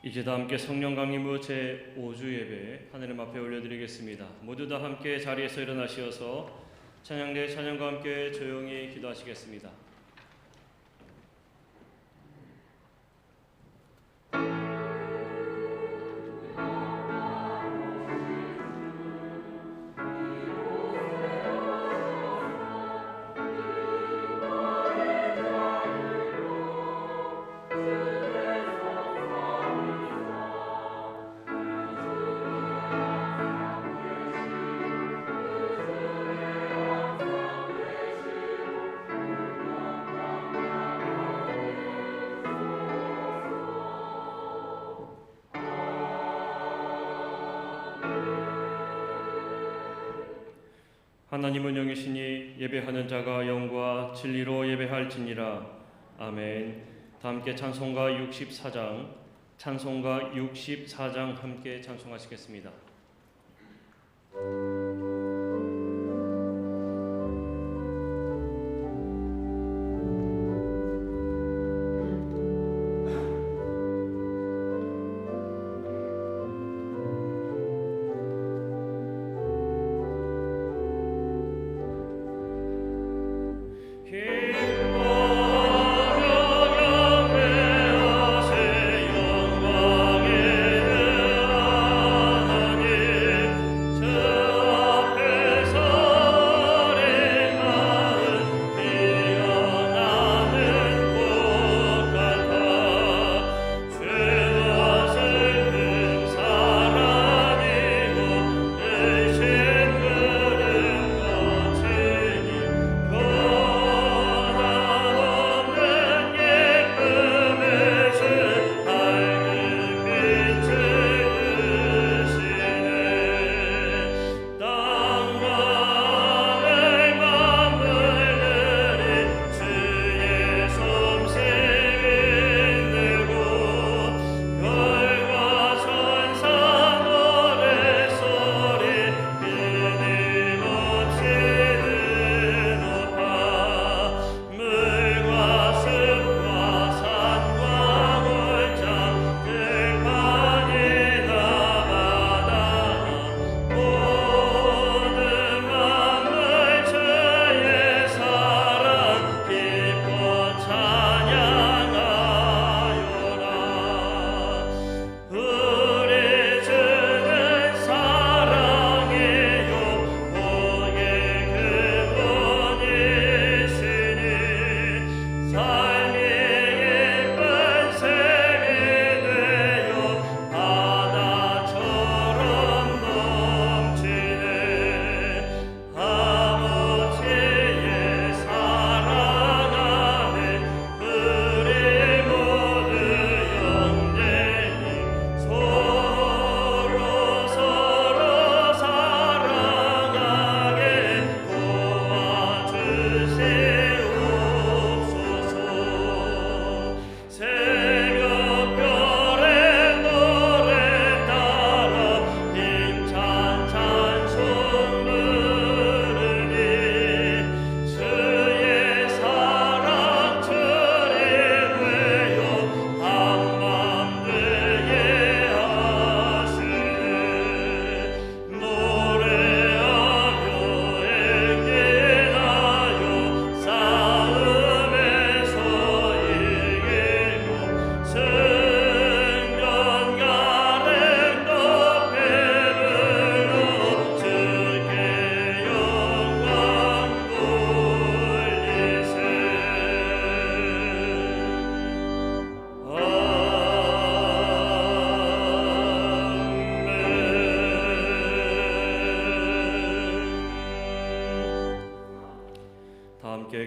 이제 다 함께 성령 강림후 제5주 예배 하느님 앞에 올려드리겠습니다. 모두 다 함께 자리에서 일어나시어서 찬양대 찬양과 함께 조용히 기도하시겠습니다. 하나님은 영이시니 예배하는 자가 영과 진리로 예배할지니라. 아멘. 다 함께 찬송가 64장 함께 찬송하시겠습니다.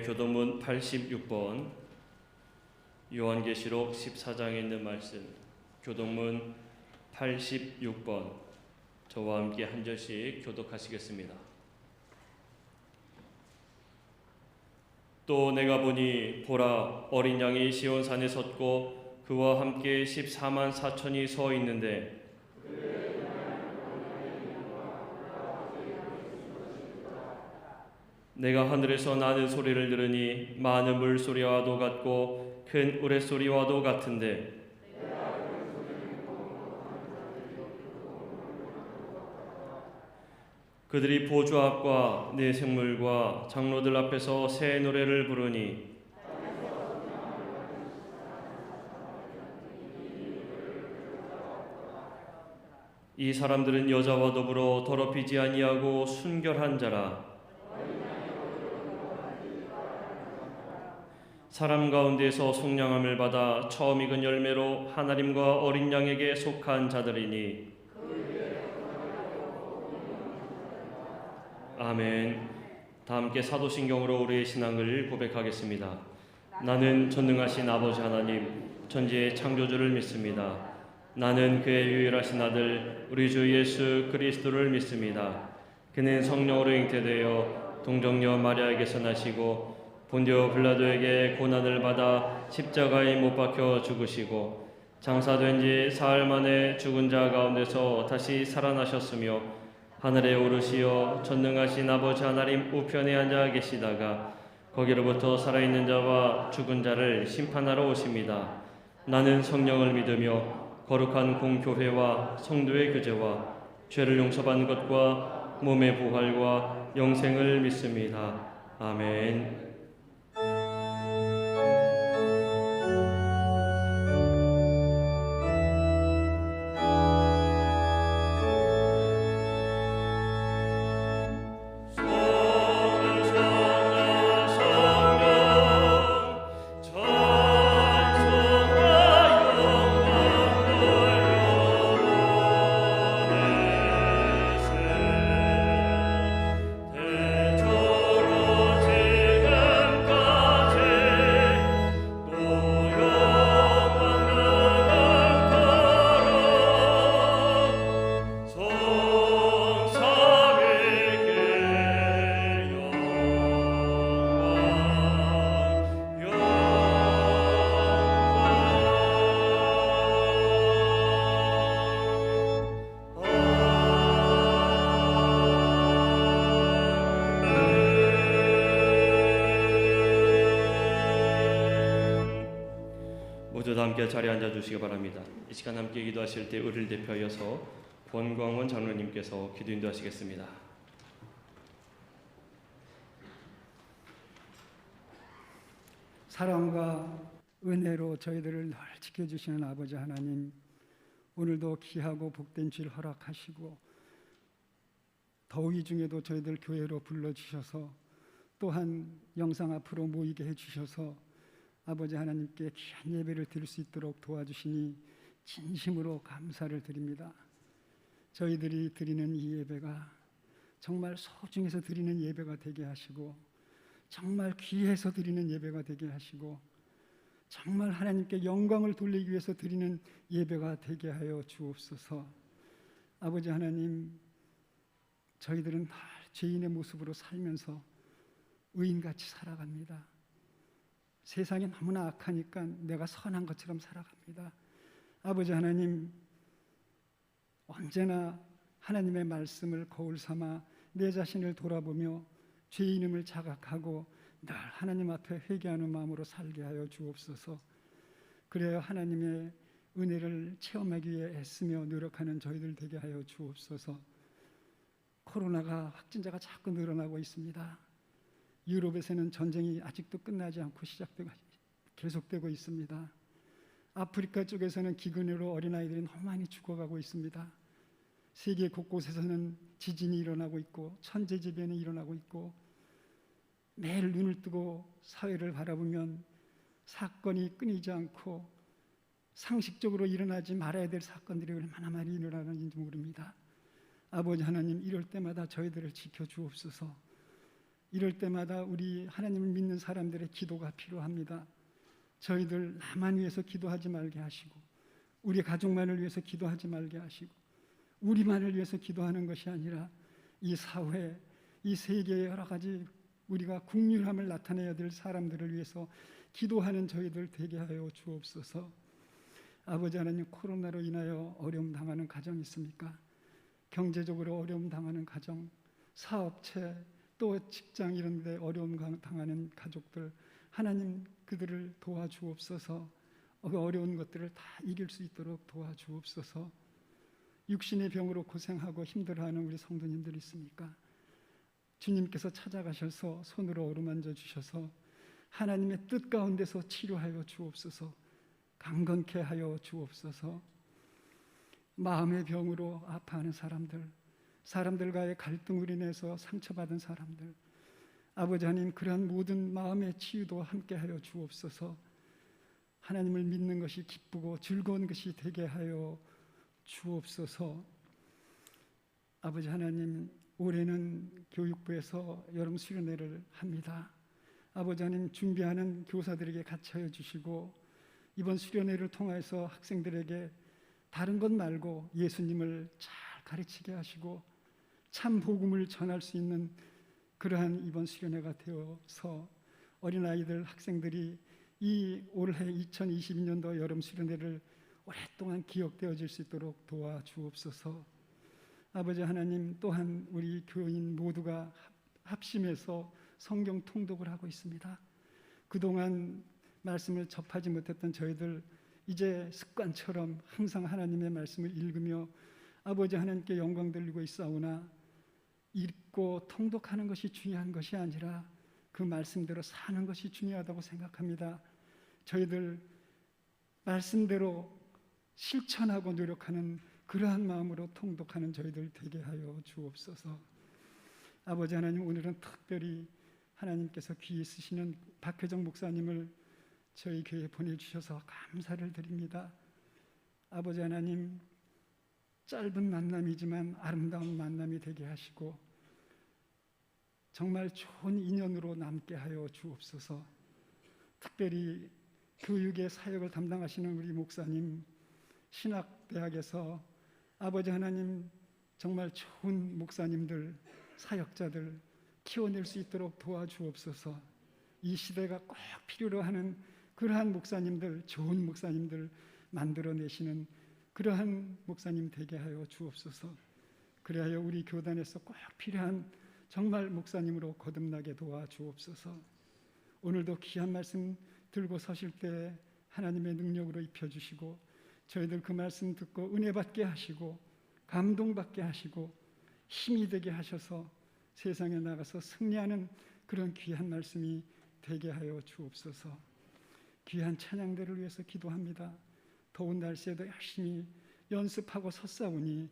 교도문 86번 요한계시록 14장에 있는 말씀 교도문 86번 저와 함께 한 절씩 교독하시겠습니다. 또 내가 보니 보라 어린 양이 시온산에 섰고 그와 함께 14만 4천이 서 있는데 내가 하늘에서 나는 소리를 들으니 많은 물소리와도 같고 큰 우레소리와도 같은데 그들이 보좌 앞과 내 생물과 장로들 앞에서 새 노래를 부르니 이 사람들은 여자와 더불어 더럽히지 아니하고 순결한 자라. 사람 가운데서 속량함을 받아 처음 익은 열매로 하나님과 어린 양에게 속한 자들이니. 아멘. 다 함께 사도신경으로 우리의 신앙을 고백하겠습니다. 나는 전능하신 아버지 하나님, 천지의 창조주를 믿습니다. 나는 그의 유일하신 아들 우리 주 예수 그리스도를 믿습니다. 그는 성령으로 잉태되어 동정녀 마리아에게서 나시고 본디오 빌라도에게 고난을 받아 십자가에 못 박혀 죽으시고 장사된 지 사흘 만에 죽은 자 가운데서 다시 살아나셨으며 하늘에 오르시어 전능하신 아버지 하나님 우편에 앉아 계시다가 거기로부터 살아있는 자와 죽은 자를 심판하러 오십니다. 나는 성령을 믿으며 거룩한 공교회와 성도의 교제와 죄를 용서받는 것과 몸의 부활과 영생을 믿습니다. 아멘. 모두 함께 자리에 앉아주시기 바랍니다. 이 시간 함께 기도하실 때 우리를 대표하여서 권광원 장로님께서 기도 인도하시겠습니다. 사랑과 은혜로 저희들을 늘 지켜주시는 아버지 하나님, 오늘도 귀하고 복된 주일 허락하시고 더위 중에도 저희들 교회로 불러주셔서 또한 영상 앞으로 모이게 해주셔서 아버지 하나님께 귀한 예배를 드릴 수 있도록 도와주시니 진심으로 감사를 드립니다. 저희들이 드리는 이 예배가 정말 소중해서 드리는 예배가 되게 하시고 정말 귀해서 드리는 예배가 되게 하시고 정말 하나님께 영광을 돌리기 위해서 드리는 예배가 되게 하여 주옵소서. 아버지 하나님, 저희들은 늘 죄인의 모습으로 살면서 의인같이 살아갑니다. 세상이 너무나 악하니까 내가 선한 것처럼 살아갑니다. 아버지 하나님, 언제나 하나님의 말씀을 거울 삼아 내 자신을 돌아보며 죄인임을 자각하고 늘 하나님 앞에 회개하는 마음으로 살게 하여 주옵소서. 그래야 하나님의 은혜를 체험하기 위해 애쓰며 노력하는 저희들 되게 하여 주옵소서. 코로나가 확진자가 자꾸 늘어나고 있습니다. 유럽에서는 전쟁이 아직도 끝나지 않고 계속되고 있습니다. 아프리카 쪽에서는 기근으로 어린아이들이 너무 많이 죽어가고 있습니다. 세계 곳곳에서는 지진이 일어나고 있고 천재지변이 일어나고 있고 매일 눈을 뜨고 사회를 바라보면 사건이 끊이지 않고 상식적으로 일어나지 말아야 될 사건들이 얼마나 많이 일어나는지 모릅니다. 아버지 하나님, 이럴 때마다 저희들을 지켜주옵소서. 이럴 때마다 우리 하나님을 믿는 사람들의 기도가 필요합니다. 저희들 나만 위해서 기도하지 말게 하시고 우리 가족만을 위해서 기도하지 말게 하시고 우리만을 위해서 기도하는 것이 아니라 이 사회, 이 세계의 여러 가지 우리가 국률함을 나타내야 될 사람들을 위해서 기도하는 저희들 되게 하여 주옵소서. 아버지 하나님, 코로나로 인하여 어려움 당하는 가정이 있습니까? 경제적으로 어려움 당하는 가정, 사업체, 또 직장 이런 데 어려움 당하는 가족들, 하나님 그들을 도와주옵소서. 어려운 것들을 다 이길 수 있도록 도와주옵소서. 육신의 병으로 고생하고 힘들어하는 우리 성도님들 있습니까? 주님께서 찾아가셔서 손으로 어루만져 주셔서 하나님의 뜻 가운데서 치료하여 주옵소서. 강건케 하여 주옵소서. 마음의 병으로 아파하는 사람들과의 갈등으로 인해서 상처받은 사람들, 아버지 하나님, 그러한 모든 마음의 치유도 함께 하여 주옵소서. 하나님을 믿는 것이 기쁘고 즐거운 것이 되게 하여 주옵소서. 아버지 하나님, 올해는 교육부에서 여름 수련회를 합니다. 아버지 하나님, 준비하는 교사들에게 같이 하여 주시고 이번 수련회를 통해서 학생들에게 다른 것 말고 예수님을 잘 가르치게 하시고 참 복음을 전할 수 있는 그러한 이번 수련회가 되어서 어린아이들, 학생들이 이 올해 2022년도 여름 수련회를 오랫동안 기억되어질 수 있도록 도와주옵소서. 아버지 하나님, 또한 우리 교인 모두가 합심해서 성경 통독을 하고 있습니다. 그동안 말씀을 접하지 못했던 저희들 이제 습관처럼 항상 하나님의 말씀을 읽으며 아버지 하나님께 영광 돌리고 있사오나, 읽고 통독하는 것이 중요한 것이 아니라 그 말씀대로 사는 것이 중요하다고 생각합니다. 저희들 말씀대로 실천하고 노력하는 그러한 마음으로 통독하는 저희들 되게 하여 주옵소서. 아버지 하나님, 오늘은 특별히 하나님께서 귀히 쓰시는 박혜정 목사님을 저희 교회에 보내주셔서 감사를 드립니다. 아버지 하나님, 짧은 만남이지만 아름다운 만남이 되게 하시고 정말 좋은 인연으로 남게 하여 주옵소서. 특별히 교육의 사역을 담당하시는 우리 목사님, 신학대학에서 아버지 하나님, 정말 좋은 목사님들, 사역자들 키워낼 수 있도록 도와주옵소서. 이 시대가 꼭 필요로 하는 그러한 목사님들, 좋은 목사님들 만들어내시는 그러한 목사님 되게 하여 주옵소서. 그래야 우리 교단에서 꼭 필요한 정말 목사님으로 거듭나게 도와주옵소서. 오늘도 귀한 말씀 들고 서실 때 하나님의 능력으로 입혀주시고 저희들 그 말씀 듣고 은혜 받게 하시고 감동받게 하시고 힘이 되게 하셔서 세상에 나가서 승리하는 그런 귀한 말씀이 되게 하여 주옵소서. 귀한 찬양대를 위해서 기도합니다. 더운 날씨에도 열심히 연습하고 섰사오니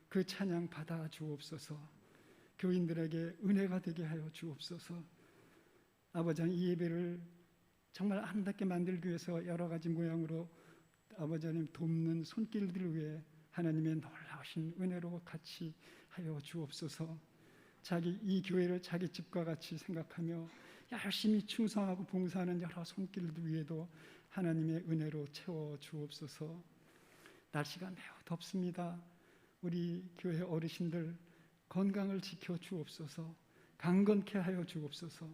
그 찬양 받아 주옵소서. 교인들에게 은혜가 되게 하여 주옵소서. 아버지 하나님, 이 예배를 정말 아름답게 만들기 위해서 여러 가지 모양으로 아버지 하나님 돕는 손길들 위해 하나님의 놀라우신 은혜로 같이 하여 주옵소서. 이 교회를 자기 집과 같이 생각하며 열심히 충성하고 봉사하는 여러 손길들 위에도 하나님의 은혜로 채워 주옵소서. 날씨가 매우 덥습니다. 우리 교회 어르신들 건강을 지켜 주옵소서. 강건케 하여 주옵소서.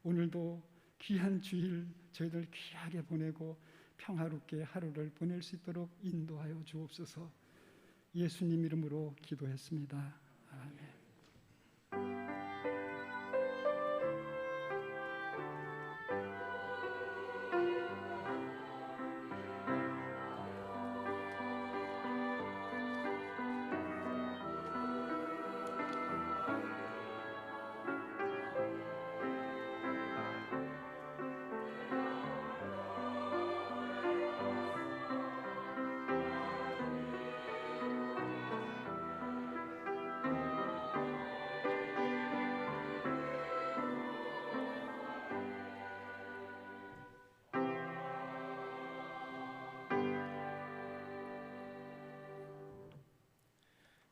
오늘도 귀한 주일 저희들 귀하게 보내고 평화롭게 하루를 보낼 수 있도록 인도하여 주옵소서. 예수님 이름으로 기도했습니다. 아멘.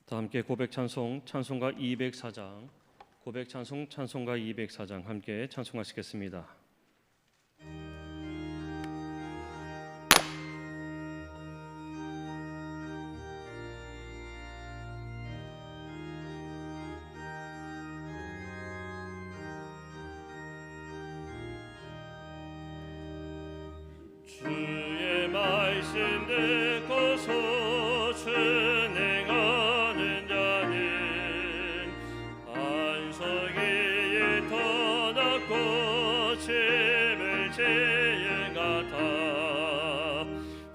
다 함께 고백 찬송 찬송가 204장, 고백 찬송 찬송가 204장 함께 찬송하시겠습니다. 주의 말씀 듣고서 준행하는 자는 안석이에 더 낫고 짐을 지은 같아.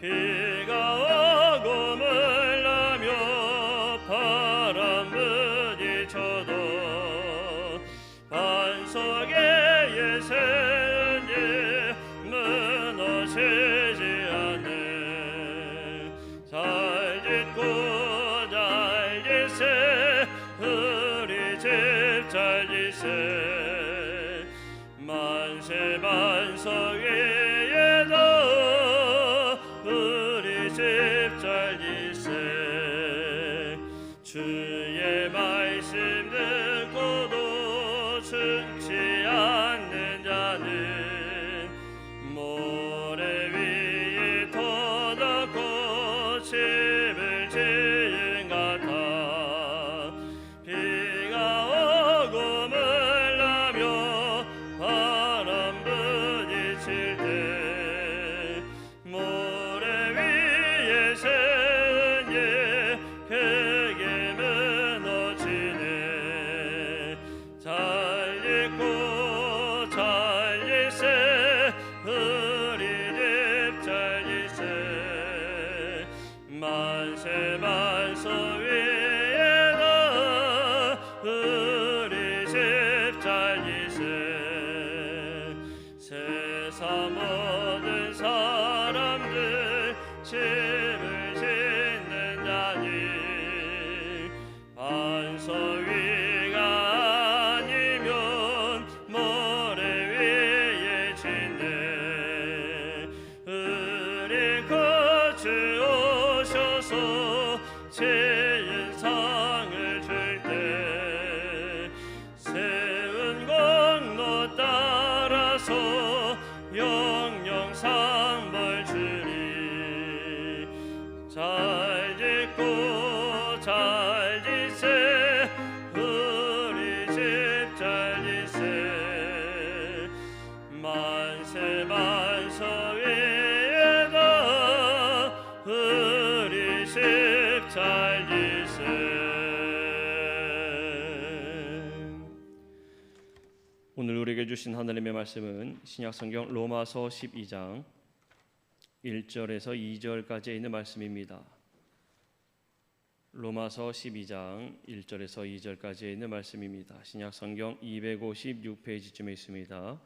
비가 오고 물나며 집 잘리세 주의 말씀 듣고도 충치 않는 자는 모래 위에 터놓고 집을 지은 같아 비가 오고 물나며 바람 부딪힐 때 모래 위에 세운 예 크게 무너지네 잘 읽고 잘리세 우리 집 잘리세 만세 만서 위에다 우리 집 잘리세 세상 모든 사람들 집을 짓는 자니 반석 위가 아니면 모래 위에 짓네 우리 거주 오셔서 지은 상을 줄 때 세운 공로 따라서 영영 상벌 주리 잘 짓고 잘 짓세 우리 집 잘 짓세 만세 만서 위에다 우리 집 잘 짓세 오늘 우리에게 주신 하나님의 말씀은 신약성경 로마서 12장 1절에서 2절까지 있는 말씀입니다. 로마서 12장 1절에서 2절까지 있는 말씀입니다. 신약성경 256페이지쯤에 있습니다.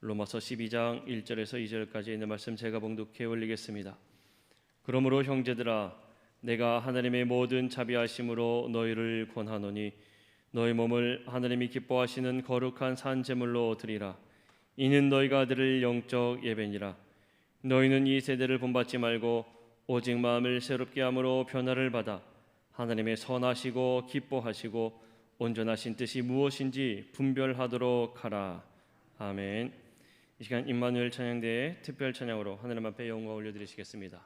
로마서 12장 1절에서 2절까지 있는 말씀 제가 봉독해 올리겠습니다. 그러므로 형제들아 내가 하나님의 모든 자비하심으로 너희를 권하노니 너희 몸을 하나님이 기뻐하시는 거룩한 산 제물로 드리라. 이는 너희가 드릴 영적 예배니라. 너희는 이 세대를 본받지 말고 오직 마음을 새롭게 함으로 변화를 받아 하나님의 선하시고 기뻐하시고 온전하신 뜻이 무엇인지 분별하도록 하라. 아멘. 이 시간 임마누엘 찬양대의 특별 찬양으로 하나님 앞에 영광 올려드리시겠습니다.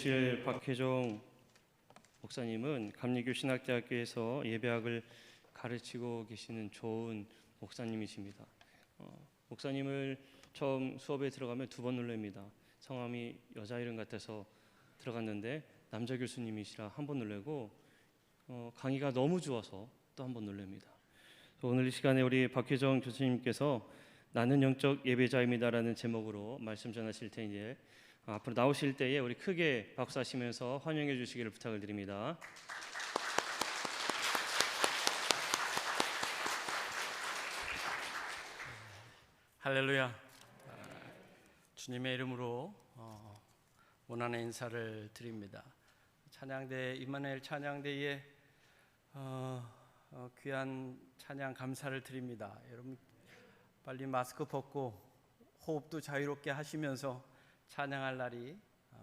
모실 박혜종 목사님은 감리교 신학대학교에서 예배학을 가르치고 계시는 좋은 목사님이십니다. 목사님을 처음 수업에 들어가면 2번 놀랍니다. 성함이 여자 이름 같아서 들어갔는데 남자 교수님이시라 1번 놀래고 강의가 너무 좋아서 또 1번 놀랍니다. 오늘 이 시간에 우리 박혜정 교수님께서 나는 영적 예배자입니다라는 제목으로 말씀 전하실 텐데 앞으로 나오실 때에 우리 크게 박수하시면서 환영해 주시기를 부탁을 드립니다. 할렐루야. 주님의 이름으로 원한의 인사를 드립니다. 찬양대 임마누엘 찬양대에 귀한 찬양 감사를 드립니다. 여러분 빨리 마스크 벗고 호흡도 자유롭게 하시면서 찬양할 날이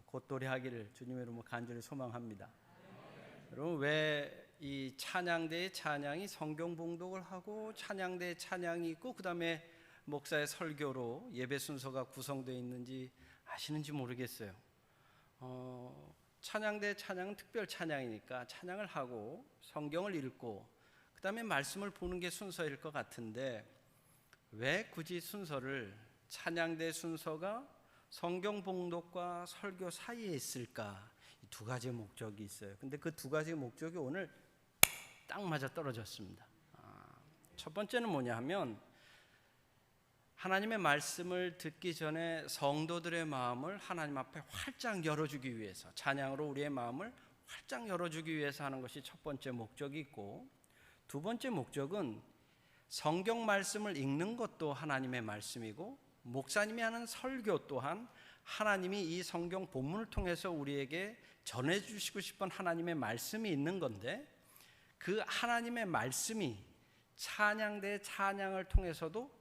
곧도래하기를 주님의 이름으로 간절히 소망합니다. 여러분 왜 이 찬양대의 찬양이 성경 봉독을 하고 찬양대의 찬양이 있고 그 다음에 목사의 설교로 예배 순서가 구성되어 있는지 아시는지 모르겠어요. 찬양대 찬양은 특별 찬양이니까 찬양을 하고 성경을 읽고 그 다음에 말씀을 보는 게 순서일 것 같은데 왜 굳이 순서를 찬양대 순서가 성경 봉독과 설교 사이에 있을까? 이 2가지 목적이 있어요. 근데 그 2가지 목적이 오늘 딱 맞아 떨어졌습니다. 첫 번째는 뭐냐 하면 하나님의 말씀을 듣기 전에 성도들의 마음을 하나님 앞에 활짝 열어주기 위해서 찬양으로 우리의 마음을 활짝 열어주기 위해서 하는 것이 첫 번째 목적이 있고 2번째 목적은 성경 말씀을 읽는 것도 하나님의 말씀이고 목사님이 하는 설교 또한 하나님이 이 성경 본문을 통해서 우리에게 전해주시고 싶은 하나님의 말씀이 있는 건데 그 하나님의 말씀이 찬양대 찬양을 통해서도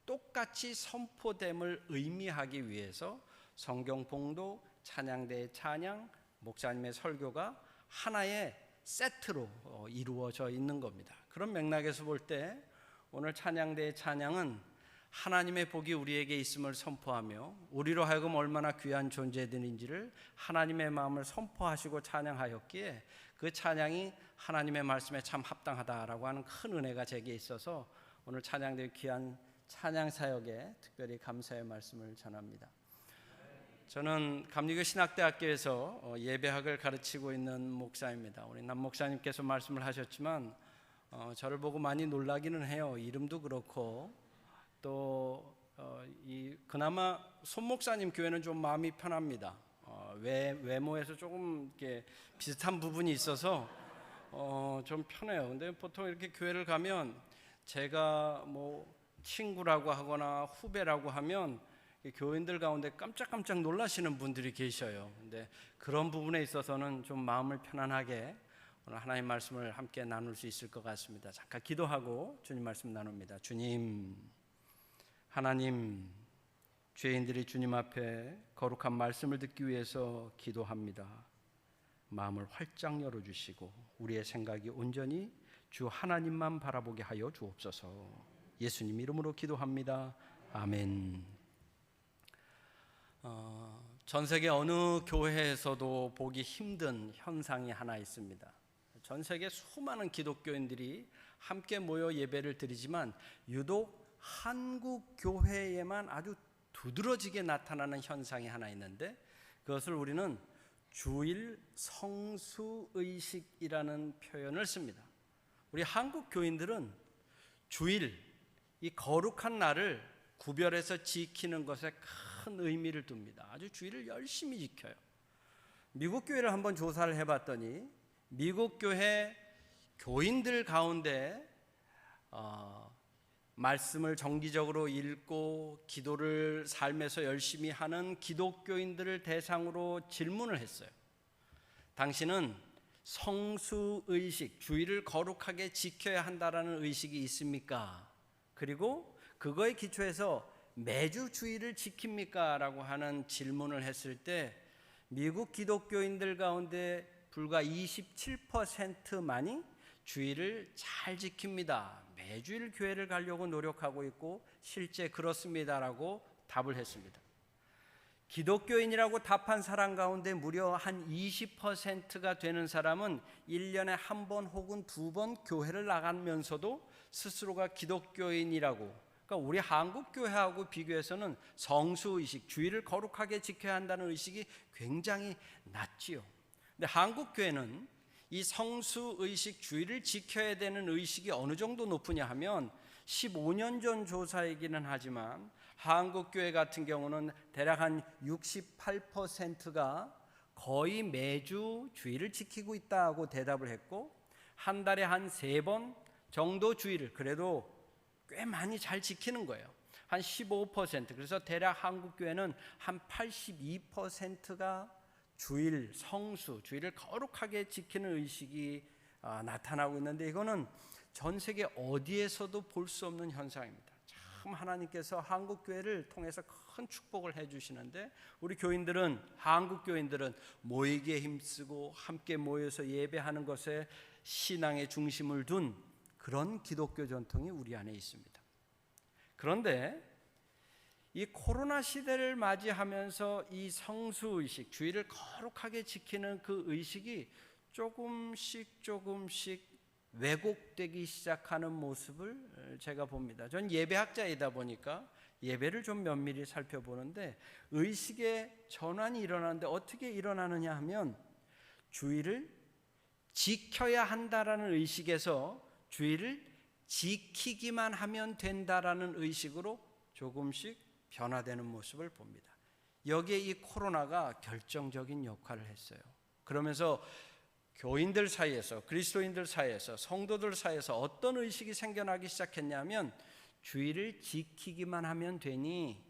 똑같이 선포됨을 의미하기 위해서 성경 봉독, 찬양대의 찬양, 목사님의 설교가 하나의 세트로 이루어져 있는 겁니다. 그런 맥락에서 볼 때 오늘 찬양대의 찬양은 하나님의 복이 우리에게 있음을 선포하며 우리로 하여금 얼마나 귀한 존재들인지를 하나님의 마음을 선포하시고 찬양하였기에 그 찬양이 하나님의 말씀에 참 합당하다라고 하는 큰 은혜가 제게 있어서 오늘 찬양대의 귀한 찬양 사역에 특별히 감사의 말씀을 전합니다. 저는 감리교 신학대학교에서 예배학을 가르치고 있는 목사입니다. 우리 남 목사님께서 말씀을 하셨지만 저를 보고 많이 놀라기는 해요. 이름도 그렇고 또 그나마 손 목사님 교회는 좀 마음이 편합니다. 외모에서 조금 이렇게 비슷한 부분이 있어서 좀 편해요. 근데 보통 이렇게 교회를 가면 제가 뭐 친구라고 하거나 후배라고 하면 교인들 가운데 깜짝깜짝 놀라시는 분들이 계셔요. 근데 그런 부분에 있어서는 좀 마음을 편안하게 오늘 하나님 말씀을 함께 나눌 수 있을 것 같습니다. 잠깐 기도하고 주님 말씀 나눕니다. 주님, 하나님, 죄인들이 주님 앞에 거룩한 말씀을 듣기 위해서 기도합니다. 마음을 활짝 열어주시고 우리의 생각이 온전히 주 하나님만 바라보게 하여 주옵소서. 예수님 이름으로 기도합니다. 아멘. 전 세계 어느 교회에서도 보기 힘든 현상이 하나 있습니다. 전 세계 수많은 기독교인들이 함께 모여 예배를 드리지만 유독 한국 교회에만 아주 두드러지게 나타나는 현상이 하나 있는데 그것을 우리는 주일 성수의식이라는 표현을 씁니다. 우리 한국 교인들은 주일 이 거룩한 날을 구별해서 지키는 것에 큰 의미를 둡니다. 아주 주일을 열심히 지켜요. 미국 교회를 한번 조사를 해봤더니 미국 교회 교인들 가운데 말씀을 정기적으로 읽고 기도를 삶에서 열심히 하는 기독교인들을 대상으로 질문을 했어요. 당신은 성수의식, 주일을 거룩하게 지켜야 한다라는 의식이 있습니까? 그리고 그거에 기초해서 매주 주일을 지킵니까? 라고 하는 질문을 했을 때 미국 기독교인들 가운데 불과 27%만이 주일을 잘 지킵니다. 매주일 교회를 가려고 노력하고 있고 실제 그렇습니다라고 답을 했습니다. 기독교인이라고 답한 사람 가운데 무려 한 20%가 되는 사람은 1년에 한 번 혹은 2번 교회를 나가면서도 스스로가 기독교인이라고, 그러니까 우리 한국 교회하고 비교해서는 성수의식, 주일을 거룩하게 지켜야 한다는 의식이 굉장히 낮지요. 근데 한국 교회는 이 성수의식, 주일을 지켜야 되는 의식이 어느 정도 높으냐 하면 15년 전 조사이기는 하지만 한국 교회 같은 경우는 대략 한 68%가 거의 매주 주일을 지키고 있다고 대답을 했고, 한 달에 한 3번 정도 주일을 그래도 꽤 많이 잘 지키는 거예요. 한 15%. 그래서 대략 한국 교회는 한 82%가 주일, 성수, 주일을 거룩하게 지키는 의식이 나타나고 있는데, 이거는 전 세계 어디에서도 볼 수 없는 현상입니다. 참 하나님께서 한국 교회를 통해서 큰 축복을 해주시는데, 우리 교인들은, 한국 교인들은 모이기에 힘쓰고 함께 모여서 예배하는 것에 신앙의 중심을 둔 그런 기독교 전통이 우리 안에 있습니다. 그런데 이 코로나 시대를 맞이하면서 이 성수의식, 주일을 거룩하게 지키는 그 의식이 조금씩 왜곡되기 시작하는 모습을 제가 봅니다. 전 예배학자이다 보니까 예배를 좀 면밀히 살펴보는데, 의식의 전환이 일어나는데 어떻게 일어나느냐 하면 주일을 지켜야 한다라는 의식에서 주일을 지키기만 하면 된다라는 의식으로 조금씩 변화되는 모습을 봅니다. 여기에 이 코로나가 결정적인 역할을 했어요. 그러면서 교인들 사이에서, 그리스도인들 사이에서, 성도들 사이에서 어떤 의식이 생겨나기 시작했냐면, 주일을 지키기만 하면 되니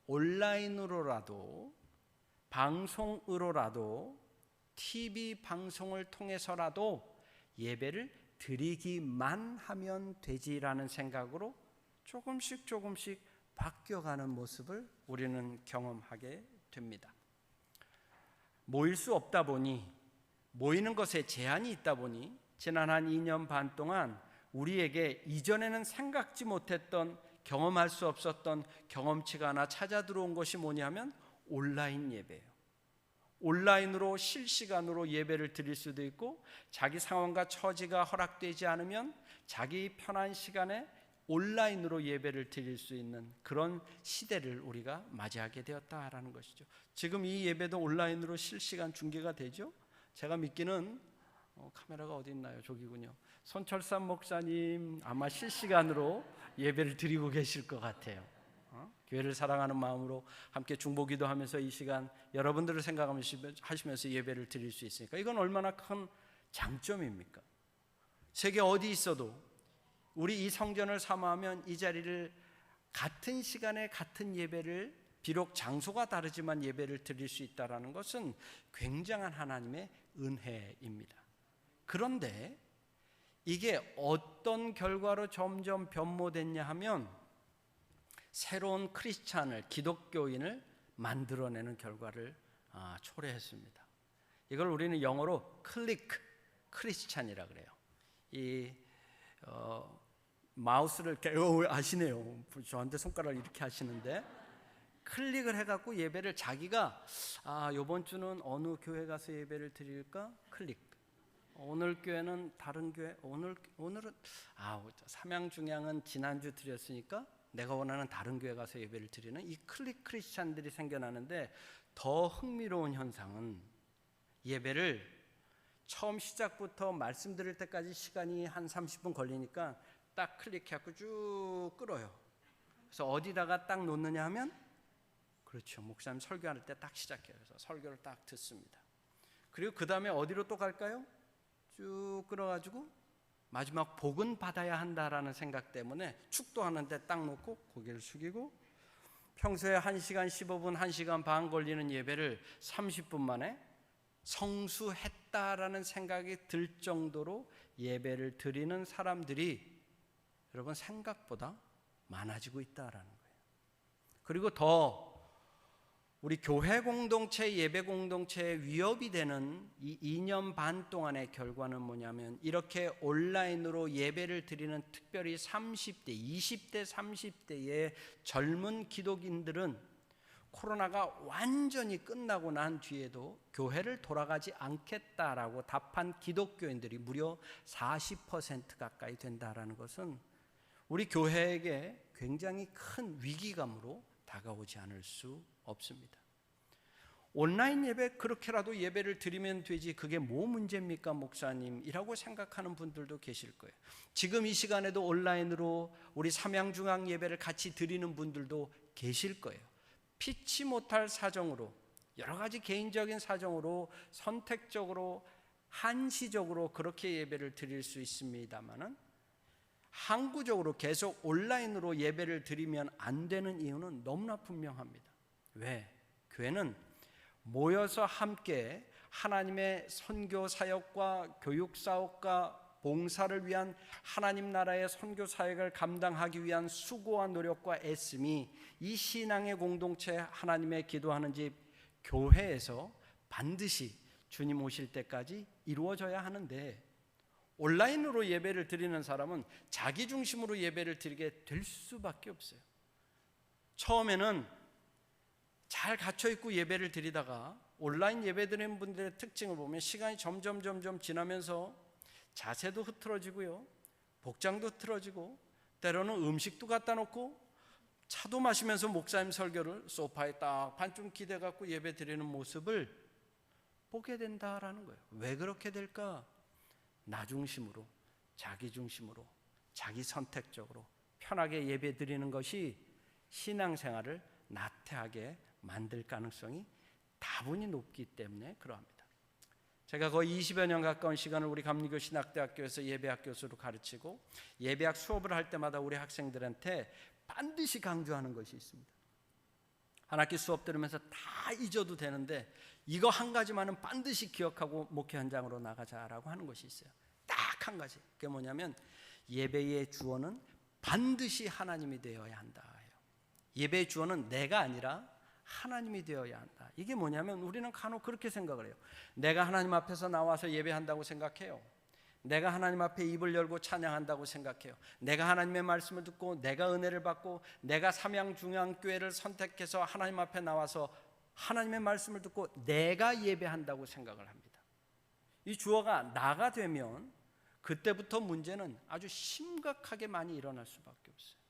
온라인으로라도, 방송으로라도, TV 방송을 통해서라도 예배를 드리기만 하면 되지라는 생각으로 조금씩 바뀌어가는 모습을 우리는 경험하게 됩니다. 모일 수 없다 보니, 모이는 것에 제한이 있다 보니 지난 한 2년 반 동안 우리에게 이전에는 생각지 못했던, 경험할 수 없었던 경험치가 하나 찾아 들어온 것이 뭐냐면 온라인 예배예요. 온라인으로 실시간으로 예배를 드릴 수도 있고, 자기 상황과 처지가 허락되지 않으면 자기 편한 시간에 온라인으로 예배를 드릴 수 있는 그런 시대를 우리가 맞이하게 되었다라는 것이죠. 지금 이 예배도 온라인으로 실시간 중계가 되죠. 제가 믿기는 카메라가 어디 있나요? 저기군요. 손철삼 목사님 아마 실시간으로 예배를 드리고 계실 것 같아요. 교회를 사랑하는 마음으로 함께 중보기도 하면서 이 시간 여러분들을 생각하시면서 예배를 드릴 수 있으니까 이건 얼마나 큰 장점입니까? 세계 어디 있어도 우리 이 성전을 사모하면 이 자리를 같은 시간에 같은 예배를, 비록 장소가 다르지만 예배를 드릴 수 있다는 것은 굉장한 하나님의 은혜입니다. 그런데 이게 어떤 결과로 점점 변모됐냐 하면 새로운 크리스찬을, 기독교인을 만들어내는 결과를 초래했습니다. 이걸 우리는 영어로 클릭 크리스찬이라 그래요. 이 마우스를 이렇게 아시네요. 저한테 손가락을 이렇게 하시는데, 클릭을 해갖고 예배를 자기가 이번 주는 어느 교회 가서 예배를 드릴까? 클릭. 오늘 교회는 다른 교회, 오늘은 삼양중양은 지난주 드렸으니까 내가 원하는 다른 교회 가서 예배를 드리는 이 클릭 크리스찬들이 생겨나는데, 더 흥미로운 현상은 예배를 처음 시작부터 말씀 드릴 때까지 시간이 한 30분 걸리니까 딱 클릭해갖고 쭉 끌어요. 그래서 어디다가 딱 놓느냐 하면, 그렇죠, 목사님 설교할 때 딱 시작해요. 그래서 설교를 딱 듣습니다. 그리고 그 다음에 어디로 또 갈까요? 쭉 끌어가지고 마지막 복은 받아야 한다라는 생각 때문에 축도하는데 딱 놓고 고개를 숙이고, 평소에 1시간 15분, 1시간 반 걸리는 예배를 30분 만에 성수했다라는 생각이 들 정도로 예배를 드리는 사람들이 여러분 생각보다 많아지고 있다라는 거예요. 그리고 더 우리 교회 공동체, 예배 공동체에 위협이 되는 이 2년 반 동안의 결과는 뭐냐면, 이렇게 온라인으로 예배를 드리는 특별히 30대, 20대, 30대의 젊은 기독인들은 코로나가 완전히 끝나고 난 뒤에도 교회를 돌아가지 않겠다라고 답한 기독교인들이 무려 40% 가까이 된다라는 것은 우리 교회에게 굉장히 큰 위기감으로 다가오지 않을 수 없습니다. 온라인 예배 그렇게라도 예배를 드리면 되지 그게 뭐 문제입니까 목사님이라고 생각하는 분들도 계실 거예요. 지금 이 시간에도 온라인으로 우리 삼양중앙 예배를 같이 드리는 분들도 계실 거예요. 피치 못할 사정으로, 여러 가지 개인적인 사정으로 선택적으로 한시적으로 그렇게 예배를 드릴 수 있습니다만은 항구적으로 계속 온라인으로 예배를 드리면 안 되는 이유는 너무나 분명합니다. 왜? 교회는 모여서 함께 하나님의 선교 사역과 교육 사역과 봉사를 위한 하나님 나라의 선교 사역을 감당하기 위한 수고와 노력과 애씀이 이 신앙의 공동체 하나님의 기도하는 집 교회에서 반드시 주님 오실 때까지 이루어져야 하는데, 온라인으로 예배를 드리는 사람은 자기 중심으로 예배를 드리게 될 수밖에 없어요. 처음에는 잘 갇혀있고 예배를 드리다가 온라인 예배 드리는 분들의 특징을 보면 시간이 점점 지나면서 자세도 흐트러지고요, 복장도 흐트러지고, 때로는 음식도 갖다 놓고 차도 마시면서 목사님 설교를 소파에 딱 반쯤 기대갖고 예배 드리는 모습을 보게 된다라는 거예요. 왜 그렇게 될까? 나 중심으로, 자기 중심으로, 자기 선택적으로 편하게 예배 드리는 것이 신앙생활을 나태하게 만들 가능성이 다분히 높기 때문에 그러합니다. 제가 거의 20여 년 가까운 시간을 우리 감리교 신학대학교에서 예배학 교수로 가르치고 예배학 수업을 할 때마다 우리 학생들한테 반드시 강조하는 것이 있습니다. 한 학기 수업 들으면서 다 잊어도 되는데 이거 한 가지만은 반드시 기억하고 목회 현장으로 나가자라고 하는 것이 있어요. 딱 한 가지. 그게 뭐냐면 예배의 주어는 반드시 하나님이 되어야 한다. 예배의 주어는 내가 아니라 하나님이 되어야 한다. 이게 뭐냐면 우리는 간혹 그렇게 생각을 해요. 내가 하나님 앞에서 나와서 예배한다고 생각해요. 내가 하나님 앞에 입을 열고 찬양한다고 생각해요. 내가 하나님의 말씀을 듣고 내가 은혜를 받고 내가 삼양중앙교회를 선택해서 하나님 앞에 나와서 하나님의 말씀을 듣고 내가 예배한다고 생각을 합니다. 이 주어가 나가 되면 그때부터 문제는 아주 심각하게 많이 일어날 수밖에 없어요.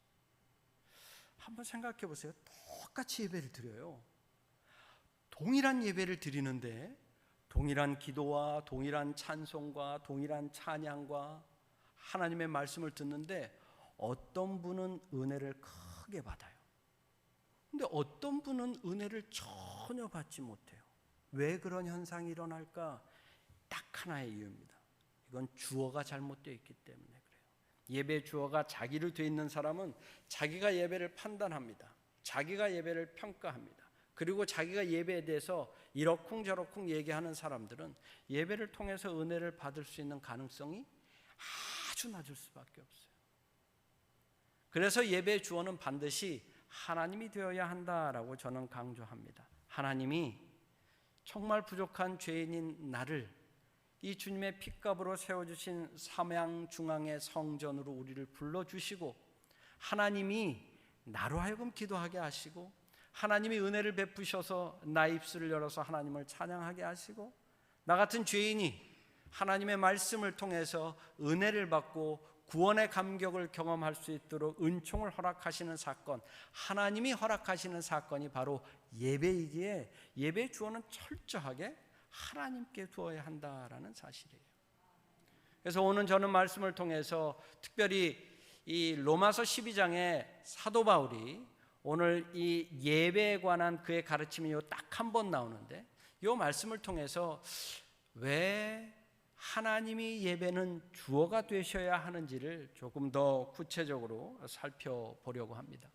한번 생각해 보세요. 똑같이 예배를 드려요. 동일한 예배를 드리는데 동일한 기도와 동일한 찬송과 동일한 찬양과 하나님의 말씀을 듣는데 어떤 분은 은혜를 크게 받아요. 근데 어떤 분은 은혜를 전혀 받지 못해요. 왜 그런 현상이 일어날까? 딱 하나의 이유입니다. 이건 주어가 잘못되어 있기 때문에 그래요. 예배 주어가 자기로 되어 있는 사람은 자기가 예배를 판단합니다. 자기가 예배를 평가합니다. 그리고 자기가 예배에 대해서 이러쿵저러쿵 얘기하는 사람들은 예배를 통해서 은혜를 받을 수 있는 가능성이 아주 낮을 수밖에 없어요. 그래서 예배의 주어는 반드시 하나님이 되어야 한다라고 저는 강조합니다. 하나님이 정말 부족한 죄인인 나를 이 주님의 핏값으로 세워주신 삼양중앙의 성전으로 우리를 불러주시고 하나님이 나로 하여금 기도하게 하시고 하나님이 은혜를 베푸셔서 나의 입술을 열어서 하나님을 찬양하게 하시고 나 같은 죄인이 하나님의 말씀을 통해서 은혜를 받고 구원의 감격을 경험할 수 있도록 은총을 허락하시는 사건, 하나님이 허락하시는 사건이 바로 예배이기에 예배의 주어는 철저하게 하나님께 두어야 한다라는 사실이에요. 그래서 오늘 저는 말씀을 통해서 특별히 이 로마서 12장에 사도 바울이 오늘 이 예배에 관한 그의 가르침이 딱 한 번 나오는데 이 말씀을 통해서 왜 하나님이 예배는 주어가 되셔야 하는지를 조금 더 구체적으로 살펴보려고 합니다.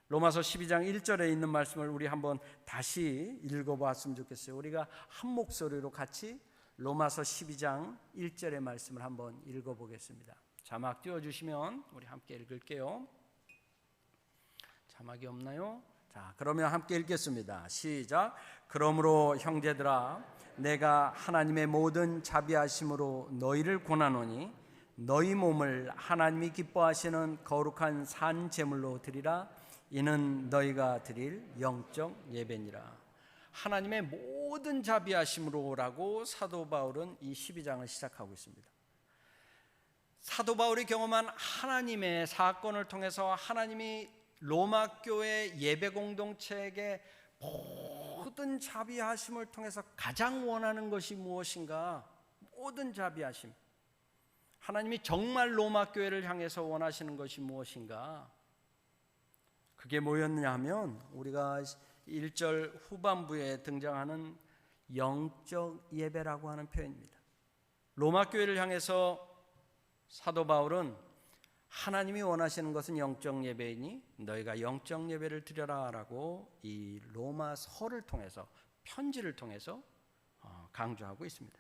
로마서 12장 1절에 있는 말씀을 우리 한번 다시 읽어보았으면 좋겠어요. 우리가 한 목소리로 같이 로마서 12장 1절의 말씀을 한번 읽어보겠습니다. 자막 띄워주시면 우리 함께 읽을게요. 자막이 없나요? 자, 그러면 함께 읽겠습니다. 시작. 그러므로 형제들아 내가 하나님의 모든 자비하심으로 너희를 권하노니 너희 몸을 하나님이 기뻐하시는 거룩한 산 제물로 드리라. 이는 너희가 드릴 영적 예배니라. 하나님의 모든 자비하심으로라고 사도 바울은 이 12장을 시작하고 있습니다. 사도 바울이 경험한 하나님의 사건을 통해서 하나님이 로마 교회 예배 공동체에게 모든 자비하심을 통해서 가장 원하는 것이 무엇인가? 모든 자비하심. 하나님이 정말 로마 교회를 향해서 원하시는 것이 무엇인가? 그게 뭐였냐 하면 우리가 1절 후반부에 등장하는 영적 예배라고 하는 표현입니다. 로마 교회를 향해서 사도 바울은 하나님이 원하시는 것은 영적 예배이니 너희가 영적 예배를 드려라라고 이 로마서를 통해서, 편지를 통해서 강조하고 있습니다.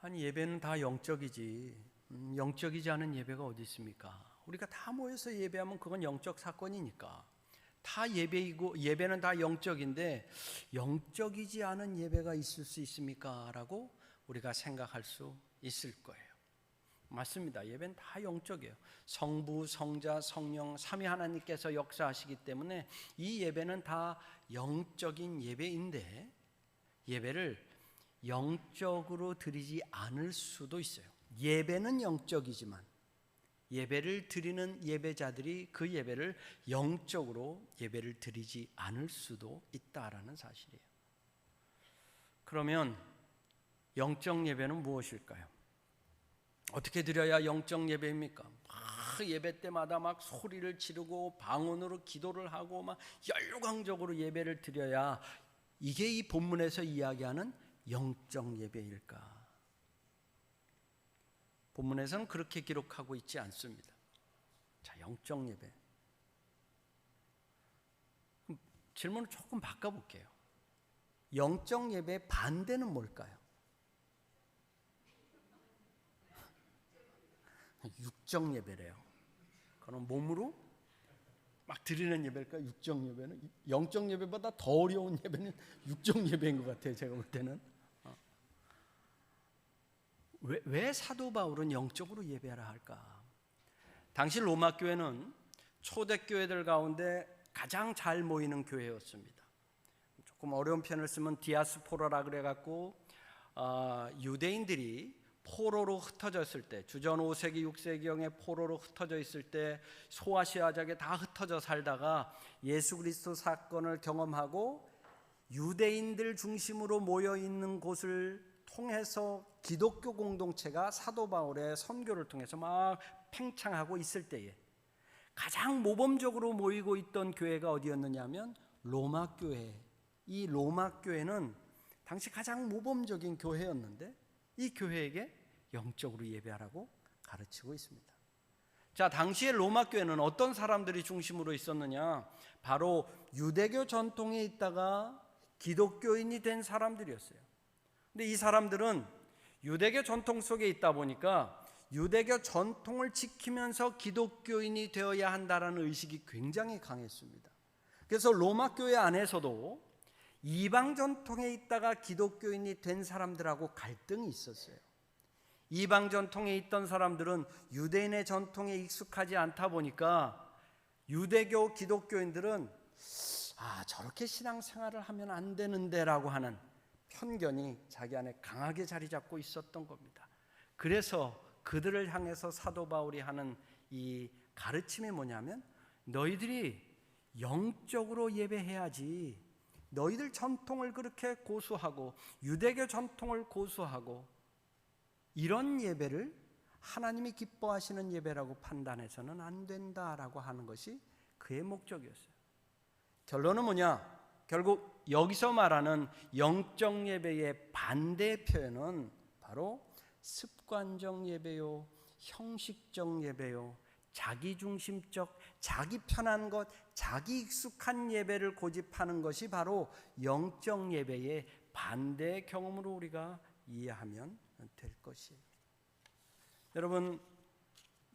아니, 예배는 다 영적이지 영적이지 않은 예배가 어디 있습니까? 우리가 다 모여서 예배하면 그건 영적 사건이니까 다 예배이고, 예배는 다 영적인데 영적이지 않은 예배가 있을 수 있습니까? 라고 우리가 생각할 수 있을 거예요. 맞습니다. 예배는 다 영적이에요. 성부, 성자, 성령 삼위 하나님께서 역사하시기 때문에 이 예배는 다 영적인 예배인데 예배를 영적으로 드리지 않을 수도 있어요. 예배는 영적이지만 예배를 드리는 예배자들이 그 예배를 영적으로 예배를 드리지 않을 수도 있다라는 사실이에요. 그러면 영적 예배는 무엇일까요? 어떻게 드려야 영적 예배입니까? 막 예배 때마다 막 소리를 지르고 방언으로 기도를 하고 막 열광적으로 예배를 드려야 이게 이 본문에서 이야기하는 영적 예배일까? 본문에서는 그렇게 기록하고 있지 않습니다. 자, 영적 예배. 질문을 조금 바꿔볼게요. 영적 예배의 반대는 뭘까요? 육적 예배래요. 그럼 몸으로 막 드리는 예배일까? 육적 예배는 영적 예배보다 더 어려운 예배는 육적 예배인 것 같아요. 제가 볼 때는. 왜 사도 바울은 영적으로 예배하라 할까? 당시 로마 교회는 초대 교회들 가운데 가장 잘 모이는 교회였습니다. 조금 어려운 표현을 쓰면 디아스포라라 그래갖고 유대인들이 포로로 흩어졌을 때, 주전 5세기 6세기경에 포로로 흩어져 있을 때 소아시아적에 다 흩어져 살다가 예수 그리스도 사건을 경험하고 유대인들 중심으로 모여 있는 곳을 통해서 기독교 공동체가 사도 바울의 선교를 통해서 막 팽창하고 있을 때에 가장 모범적으로 모이고 있던 교회가 어디였느냐면 로마 교회. 이 로마 교회는 당시 가장 모범적인 교회였는데 이 교회에게 영적으로 예배하라고 가르치고 있습니다. 자, 당시의 로마 교회는 어떤 사람들이 중심으로 있었느냐? 바로 유대교 전통에 있다가 기독교인이 된 사람들이었어요. 근데 이 사람들은 유대교 전통 속에 있다 보니까 유대교 전통을 지키면서 기독교인이 되어야 한다는 의식이 굉장히 강했습니다. 그래서 로마 교회 안에서도 이방 전통에 있다가 기독교인이 된 사람들하고 갈등이 있었어요. 이방 전통에 있던 사람들은 유대인의 전통에 익숙하지 않다 보니까 유대교 기독교인들은 저렇게 신앙생활을 하면 안 되는데 라고 하는 편견이 자기 안에 강하게 자리 잡고 있었던 겁니다. 그래서 그들을 향해서 사도 바울이 하는 이 가르침이 뭐냐면 너희들이 영적으로 예배해야지, 너희들 전통을 그렇게 고수하고 유대교 전통을 고수하고 이런 예배를 하나님이 기뻐하시는 예배라고 판단해서는 안 된다라고 하는 것이 그의 목적이었어요. 결론은 뭐냐? 결국 여기서 말하는 영적 예배의 반대 표현은 바로 습관적 예배요, 형식적 예배요, 자기중심적, 자기 편한 것, 자기 익숙한 예배를 고집하는 것이 바로 영적 예배의 반대 경험으로 우리가 이해하면 될 것이에요. 여러분,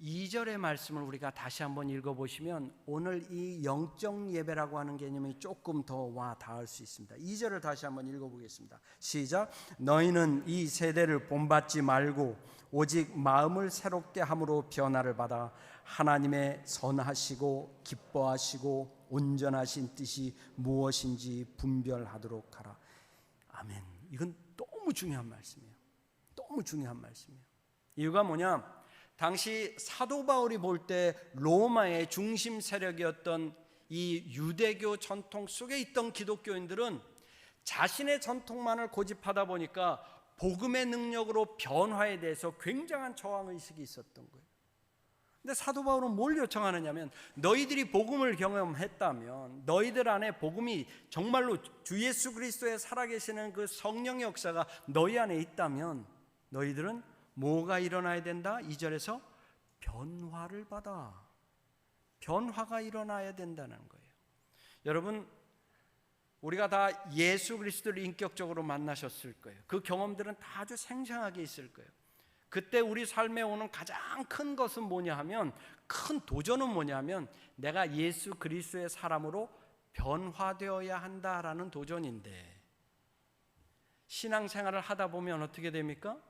2절의 말씀을 우리가 다시 한번 읽어보시면 오늘 이 영적 예배라고 하는 개념이 조금 더 와 닿을 수 있습니다. 2절을 다시 한번 읽어보겠습니다. 시작. 너희는 이 세대를 본받지 말고 오직 마음을 새롭게 함으로 변화를 받아 하나님의 선하시고 기뻐하시고 온전하신 뜻이 무엇인지 분별하도록 하라. 아멘. 이건 너무 중요한 말씀이에요. 너무 중요한 말씀이에요. 이유가 뭐냐? 당시 사도 바울이 볼 때 로마의 중심 세력이었던 이 유대교 전통 속에 있던 기독교인들은 자신의 전통만을 고집하다 보니까 복음의 능력으로 변화에 대해서 굉장한 저항의식이 있었던 거예요. 근데 사도 바울은 뭘 요청하느냐면 너희들이 복음을 경험했다면, 너희들 안에 복음이 정말로 주 예수 그리스도의 살아계시는 그 성령의 역사가 너희 안에 있다면 너희들은 뭐가 일어나야 된다? 2절에서 변화를 받아. 변화가 일어나야 된다는 거예요. 여러분, 우리가 다 예수 그리스도를 인격적으로 만나셨을 거예요. 그 경험들은 다 아주 생생하게 있을 거예요. 그때 우리 삶에 오는 가장 큰 것은 뭐냐 하면, 큰 도전은 뭐냐 하면 내가 예수 그리스도의 사람으로 변화되어야 한다라는 도전인데, 신앙생활을 하다 보면 어떻게 됩니까?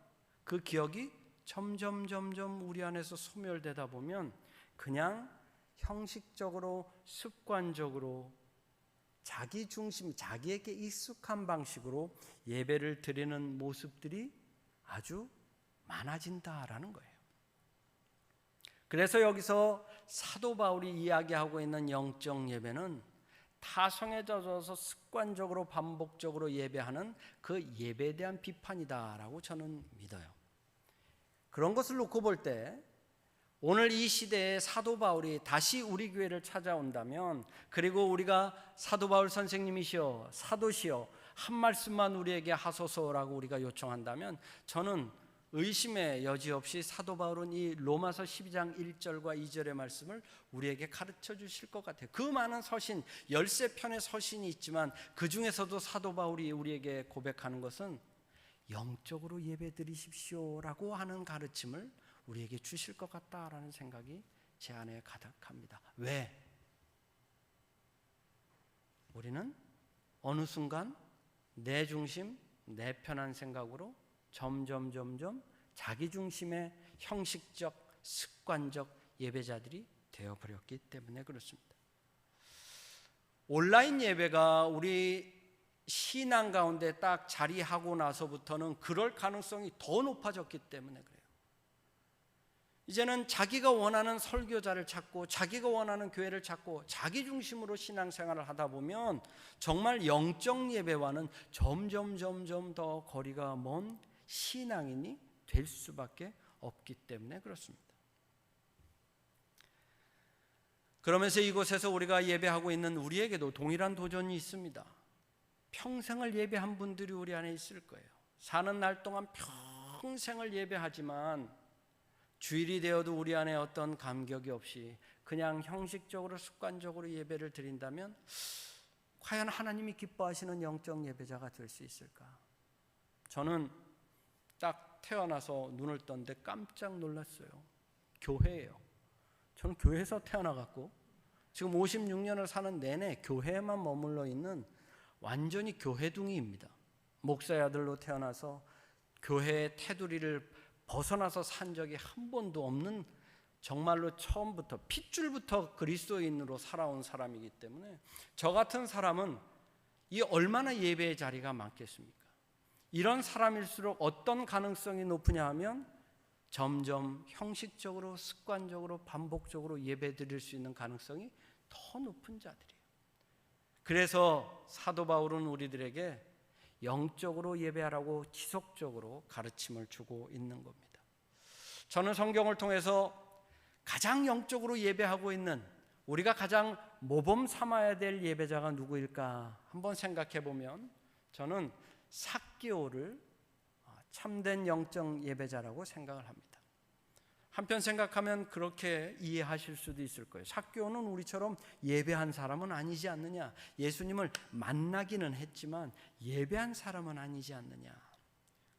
그 기억이 점점 우리 안에서 소멸되다 보면 그냥 형식적으로 습관적으로 자기 중심, 자기에게 익숙한 방식으로 예배를 드리는 모습들이 아주 많아진다라는 거예요. 그래서 여기서 사도 바울이 이야기하고 있는 영적 예배는 타성에 젖어서 습관적으로 반복적으로 예배하는 그 예배에 대한 비판이다라고 저는 믿어요. 그런 것을 놓고 볼 때 오늘 이 시대에 사도 바울이 다시 우리 교회를 찾아온다면, 그리고 우리가 사도 바울 선생님이시여, 사도시여 한 말씀만 우리에게 하소서라고 우리가 요청한다면, 저는 의심의 여지 없이 사도 바울은 이 로마서 12장 1절과 2절의 말씀을 우리에게 가르쳐 주실 것 같아요. 그 많은 서신, 13편의 서신이 있지만 그 중에서도 사도 바울이 우리에게 고백하는 것은 영적으로 예배 드리십시오라고 하는 가르침을 우리에게 주실 것 같다라는 생각이 제 안에 가득합니다. 왜? 우리는 어느 순간 내 중심, 내 편한 생각으로 점점 자기 중심의 형식적, 습관적 예배자들이 되어버렸기 때문에 그렇습니다. 온라인 예배가 우리 신앙 가운데 딱 자리하고 나서부터는 그럴 가능성이 더 높아졌기 때문에 그래요. 이제는 자기가 원하는 설교자를 찾고 자기가 원하는 교회를 찾고 자기 중심으로 신앙생활을 하다 보면 정말 영적 예배와는 점점 더 거리가 먼 신앙인이 될 수밖에 없기 때문에 그렇습니다. 그러면서 이곳에서 우리가 예배하고 있는 우리에게도 동일한 도전이 있습니다. 평생을 예배한 분들이 우리 안에 있을 거예요. 사는 날 동안 평생을 예배하지만 주일이 되어도 우리 안에 어떤 감격이 없이 그냥 형식적으로 습관적으로 예배를 드린다면 과연 하나님이 기뻐하시는 영적 예배자가 될 수 있을까? 저는 딱 태어나서 눈을 떴는데 깜짝 놀랐어요. 교회예요. 저는 교회에서 태어나갖고 지금 56년을 사는 내내 교회에만 머물러 있는 완전히 교회둥이입니다. 목사의 아들로 태어나서 교회의 테두리를 벗어나서 산 적이 한 번도 없는, 정말로 처음부터 핏줄부터 그리스도인으로 살아온 사람이기 때문에 저 같은 사람은 이 얼마나 예배의 자리가 많겠습니까? 이런 사람일수록 어떤 가능성이 높으냐 하면 점점 형식적으로 습관적으로 반복적으로 예배 드릴 수 있는 가능성이 더 높은 자들이에요. 그래서 사도 바울은 우리들에게 영적으로 예배하라고 지속적으로 가르침을 주고 있는 겁니다. 저는 성경을 통해서 가장 영적으로 예배하고 있는, 우리가 가장 모범 삼아야 될 예배자가 누구일까 한번 생각해 보면 저는 삭개오를 참된 영적 예배자라고 생각을 합니다. 한편 생각하면 그렇게 이해하실 수도 있을 거예요. 삭개오는 우리처럼 예배한 사람은 아니지 않느냐, 예수님을 만나기는 했지만 예배한 사람은 아니지 않느냐.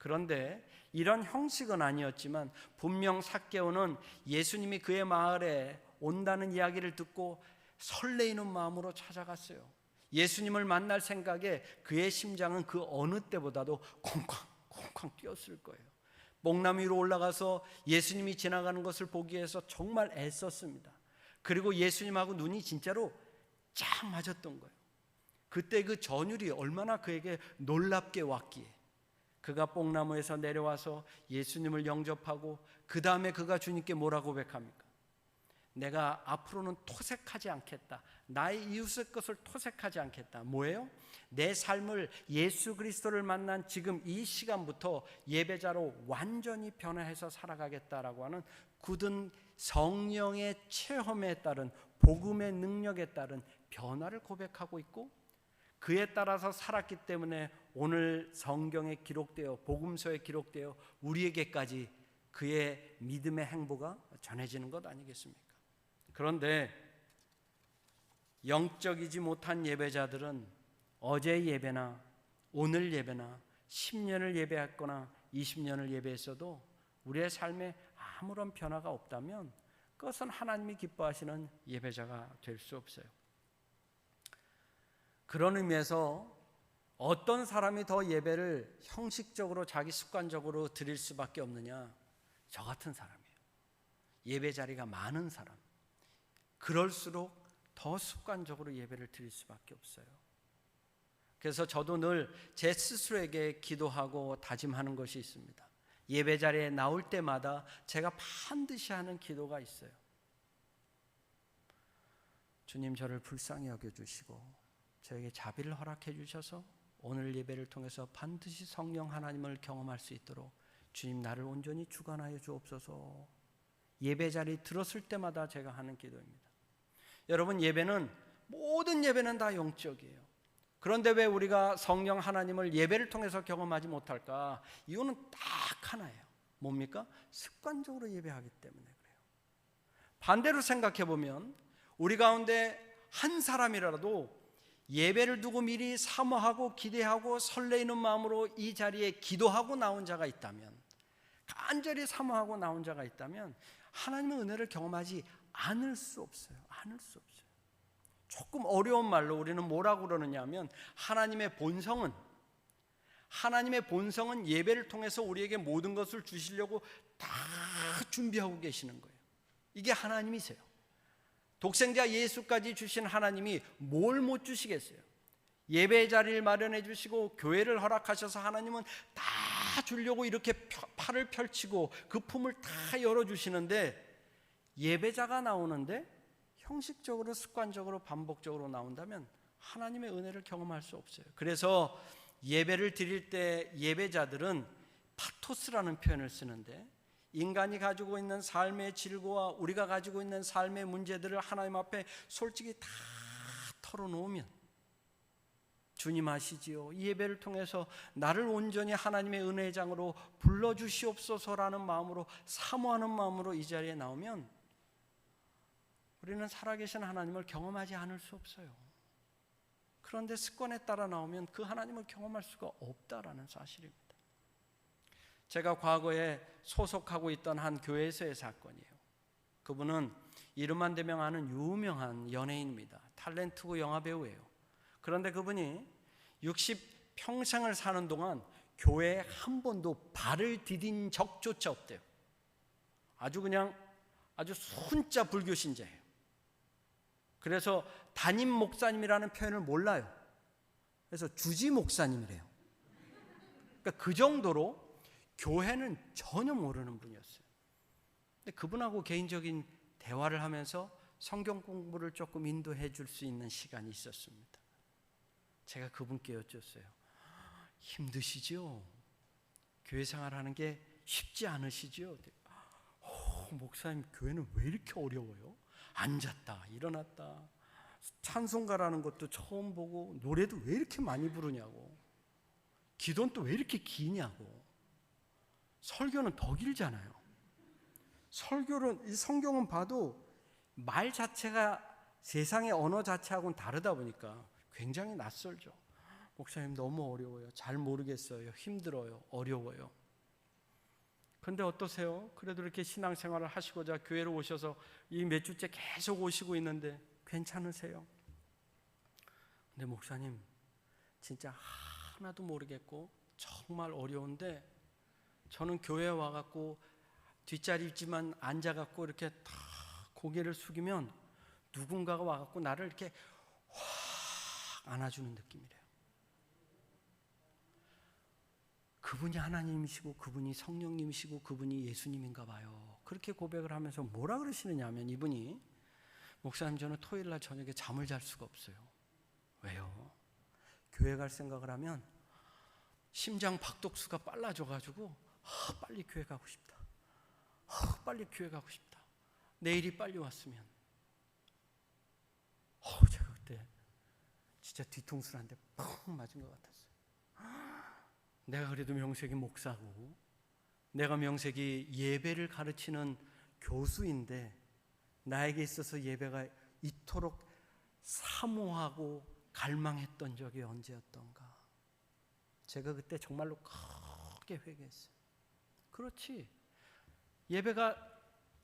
그런데 이런 형식은 아니었지만 분명 삭개오는 예수님이 그의 마을에 온다는 이야기를 듣고 설레이는 마음으로 찾아갔어요. 예수님을 만날 생각에 그의 심장은 그 어느 때보다도 콩쾅 뛰었을 거예요. 뽕나무 위로 올라가서 예수님이 지나가는 것을 보기 위해서 정말 애썼습니다. 그리고 예수님하고 눈이 진짜로 쫙 맞았던 거예요. 그때 그 전율이 얼마나 그에게 놀랍게 왔기에 그가 뽕나무에서 내려와서 예수님을 영접하고 그 다음에 그가 주님께 뭐라고 고백합니까? 내가 앞으로는 토색하지 않겠다. 나의 이웃의 것을 토색하지 않겠다. 뭐예요? 내 삶을 예수 그리스도를 만난 지금 이 시간부터 예배자로 완전히 변화해서 살아가겠다라고 하는 굳은 성령의 체험에 따른 복음의 능력에 따른 변화를 고백하고 있고, 그에 따라서 살았기 때문에 오늘 성경에 기록되어 복음서에 기록되어 우리에게까지 그의 믿음의 행보가 전해지는 것 아니겠습니까? 그런데 영적이지 못한 예배자들은 어제 예배나 오늘 예배나 10년을 예배했거나 20년을 예배했어도 우리의 삶에 아무런 변화가 없다면 그것은 하나님이 기뻐하시는 예배자가 될 수 없어요. 그런 의미에서 어떤 사람이 더 예배를 형식적으로 자기 습관적으로 드릴 수밖에 없느냐? 저 같은 사람이에요. 예배 자리가 많은 사람. 그럴수록 더 습관적으로 예배를 드릴 수밖에 없어요. 그래서 저도 늘 제 스스로에게 기도하고 다짐하는 것이 있습니다. 예배 자리에 나올 때마다 제가 반드시 하는 기도가 있어요. 주님, 저를 불쌍히 여겨주시고 저에게 자비를 허락해 주셔서 오늘 예배를 통해서 반드시 성령 하나님을 경험할 수 있도록 주님, 나를 온전히 주관하여 주옵소서. 예배 자리에 들었을 때마다 제가 하는 기도입니다. 여러분, 모든 예배는 다 영적이에요. 그런데 왜 우리가 성령 하나님을 예배를 통해서 경험하지 못할까? 이유는 딱 하나예요. 뭡니까? 습관적으로 예배하기 때문에 그래요. 반대로 생각해 보면 우리 가운데 한 사람이라도 예배를 두고 미리 사모하고 기대하고 설레이는 마음으로 이 자리에 기도하고 나온 자가 있다면, 간절히 사모하고 나온 자가 있다면 하나님의 은혜를 경험하지 않을 수 없어요. 않을 수 없어요. 조금 어려운 말로 우리는 뭐라고 그러느냐 하면 하나님의 본성은 예배를 통해서 우리에게 모든 것을 주시려고 다 준비하고 계시는 거예요. 이게 하나님이세요. 독생자 예수까지 주신 하나님이 뭘 못 주시겠어요? 예배 자리를 마련해 주시고 교회를 허락하셔서 하나님은 다 주려고 이렇게 팔을 펼치고 그 품을 다 열어주시는데, 예배자가 나오는데 형식적으로 습관적으로 반복적으로 나온다면 하나님의 은혜를 경험할 수 없어요. 그래서 예배를 드릴 때 예배자들은 파토스라는 표현을 쓰는데, 인간이 가지고 있는 삶의 질고와 우리가 가지고 있는 삶의 문제들을 하나님 앞에 솔직히 다 털어놓으면, 주님 아시지요? 이 예배를 통해서 나를 온전히 하나님의 은혜의 장으로 불러주시옵소서라는 마음으로, 사모하는 마음으로 이 자리에 나오면 우리는 살아계신 하나님을 경험하지 않을 수 없어요. 그런데 습관에 따라 나오면 그 하나님을 경험할 수가 없다라는 사실입니다. 제가 과거에 소속하고 있던 한 교회에서의 사건이에요. 그분은 이름만 대면 아는 유명한 연예인입니다. 탤런트고 영화배우예요. 그런데 그분이 60평생을 사는 동안 교회에 한 번도 발을 디딘 적조차 없대요. 아주 순자 불교 신자예요. 그래서 담임 목사님이라는 표현을 몰라요. 그래서 주지 목사님이래요. 그러니까 그 정도로 교회는 전혀 모르는 분이었어요. 근데 그분하고 개인적인 대화를 하면서 성경 공부를 조금 인도해 줄 수 있는 시간이 있었습니다. 제가 그분께 여쭈었어요. 힘드시죠? 교회 생활하는 게 쉽지 않으시죠? 목사님, 교회는 왜 이렇게 어려워요? 앉았다 일어났다, 찬송가라는 것도 처음 보고, 노래도 왜 이렇게 많이 부르냐고, 기도는 또 왜 이렇게 기냐고, 설교는 더 길잖아요. 이 성경은 봐도 말 자체가 세상의 언어 자체하고는 다르다 보니까 굉장히 낯설죠. 목사님 너무 어려워요. 잘 모르겠어요. 힘들어요. 어려워요. 그런데 어떠세요? 그래도 이렇게 신앙생활을 하시고자 교회로 오셔서 이 몇 주째 계속 오시고 있는데 괜찮으세요? 근데 목사님 진짜 하나도 모르겠고 정말 어려운데 저는 교회에 와갖고 뒷자리지만 앉아갖고 이렇게 다 고개를 숙이면 누군가가 와갖고 나를 이렇게 확 안아주는 느낌이래요. 그분이 하나님이시고 그분이 성령님이시고 그분이 예수님인가 봐요. 그렇게 고백을 하면서 뭐라 그러시느냐 하면 이분이 목사님 저는 토요일날 저녁에 잠을 잘 수가 없어요. 왜요? 교회 갈 생각을 하면 심장 박독수가 빨라져가지고 빨리 교회 가고 싶다. 빨리 교회 가고 싶다. 내일이 빨리 왔으면. 제가 그때 진짜 뒤통수를 한 대 펑 맞은 것 같았어요. 내가 그래도 명색이 목사고 내가 명색이 예배를 가르치는 교수인데 나에게 있어서 예배가 이토록 사모하고 갈망했던 적이 언제였던가. 제가 그때 정말로 크게 회개했어요. 그렇지, 예배가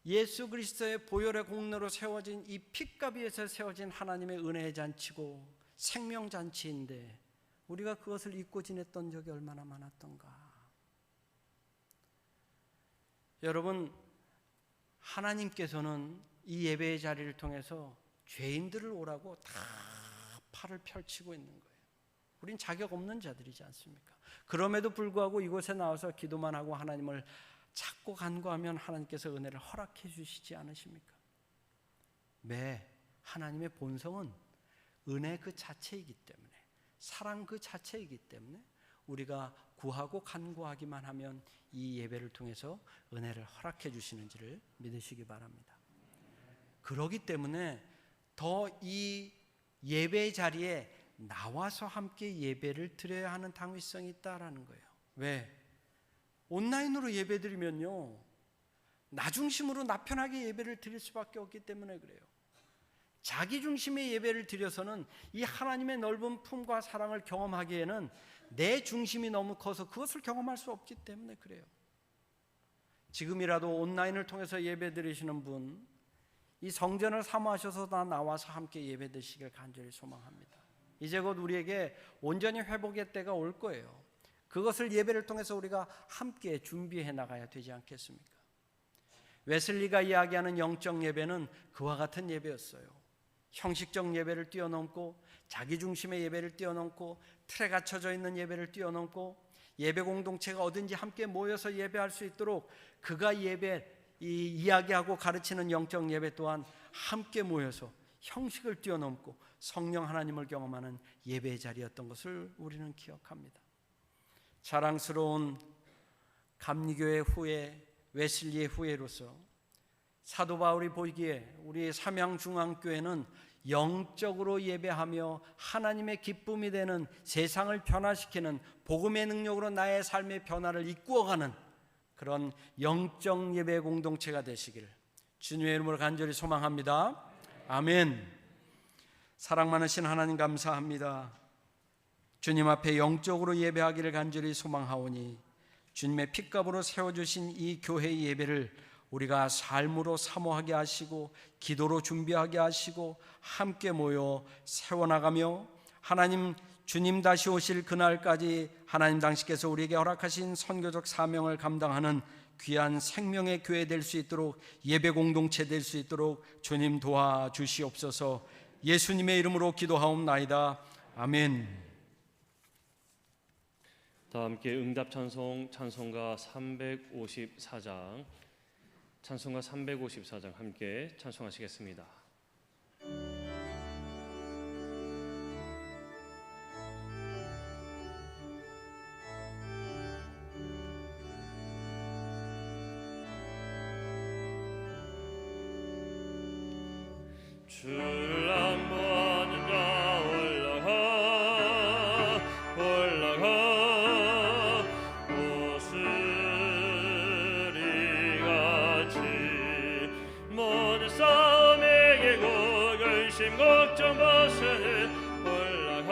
예수 그리스도의 보혈의 공로로 세워진 이 핏값 위에서 세워진 하나님의 은혜의 잔치고 생명잔치인데 우리가 그것을 잊고 지냈던 적이 얼마나 많았던가. 여러분, 하나님께서는 이 예배의 자리를 통해서 죄인들을 오라고 다 팔을 펼치고 있는 거예요. 우린 자격 없는 자들이지 않습니까? 그럼에도 불구하고 이곳에 나와서 기도만 하고 하나님을 찾고 간구하면 하나님께서 은혜를 허락해 주시지 않으십니까? 하나님의 본성은 은혜 그 자체이기 때문에, 사랑 그 자체이기 때문에 우리가 구하고 간구하기만 하면 이 예배를 통해서 은혜를 허락해 주시는지를 믿으시기 바랍니다. 그러기 때문에 더 이 예배의 자리에 나와서 함께 예배를 드려야 하는 당위성이 있다라는 거예요. 왜? 온라인으로 예배 드리면요, 나 중심으로 나 편하게 예배를 드릴 수밖에 없기 때문에 그래요. 자기 중심의 예배를 드려서는 이 하나님의 넓은 품과 사랑을 경험하기에는 내 중심이 너무 커서 그것을 경험할 수 없기 때문에 그래요. 지금이라도 온라인을 통해서 예배 드리시는 분, 이 성전을 사모하셔서 다 나와서 함께 예배 드시길 간절히 소망합니다. 이제 곧 우리에게 온전히 회복의 때가 올 거예요. 그것을 예배를 통해서 우리가 함께 준비해 나가야 되지 않겠습니까? 웨슬리가 이야기하는 영적 예배는 그와 같은 예배였어요. 형식적 예배를 뛰어넘고 자기 중심의 예배를 뛰어넘고 틀에 갇혀져 있는 예배를 뛰어넘고 예배 공동체가 어딘지 함께 모여서 예배할 수 있도록 그가 이야기하고 가르치는 영적 예배 또한 함께 모여서 형식을 뛰어넘고 성령 하나님을 경험하는 예배의 자리였던 것을 우리는 기억합니다. 자랑스러운 감리교의 후예, 웨슬리의 후예로서 사도 바울이 보기에 우리 삼양중앙교회는 영적으로 예배하며 하나님의 기쁨이 되는, 세상을 변화시키는 복음의 능력으로 나의 삶의 변화를 이끌어가는 그런 영적 예배 공동체가 되시기를 주님의 이름으로 간절히 소망합니다. 아멘. 사랑 많으신 하나님 감사합니다. 주님 앞에 영적으로 예배하기를 간절히 소망하오니 주님의 핏값으로 세워주신 이 교회의 예배를 우리가 삶으로 사모하게 하시고 기도로 준비하게 하시고 함께 모여 세워나가며 하나님 주님 다시 오실 그날까지 하나님 당신께서 우리에게 허락하신 선교적 사명을 감당하는 귀한 생명의 교회 될 수 있도록, 예배 공동체 될 수 있도록 주님 도와주시옵소서. 예수님의 이름으로 기도하옵나이다. 아멘. 다 함께 응답 찬송 찬송가 354장 함께 찬송하시겠습니다. 주를 안보하는 자 올라가 오스리같이 모든 싸움에게 근심 걱정 벗으니 올라가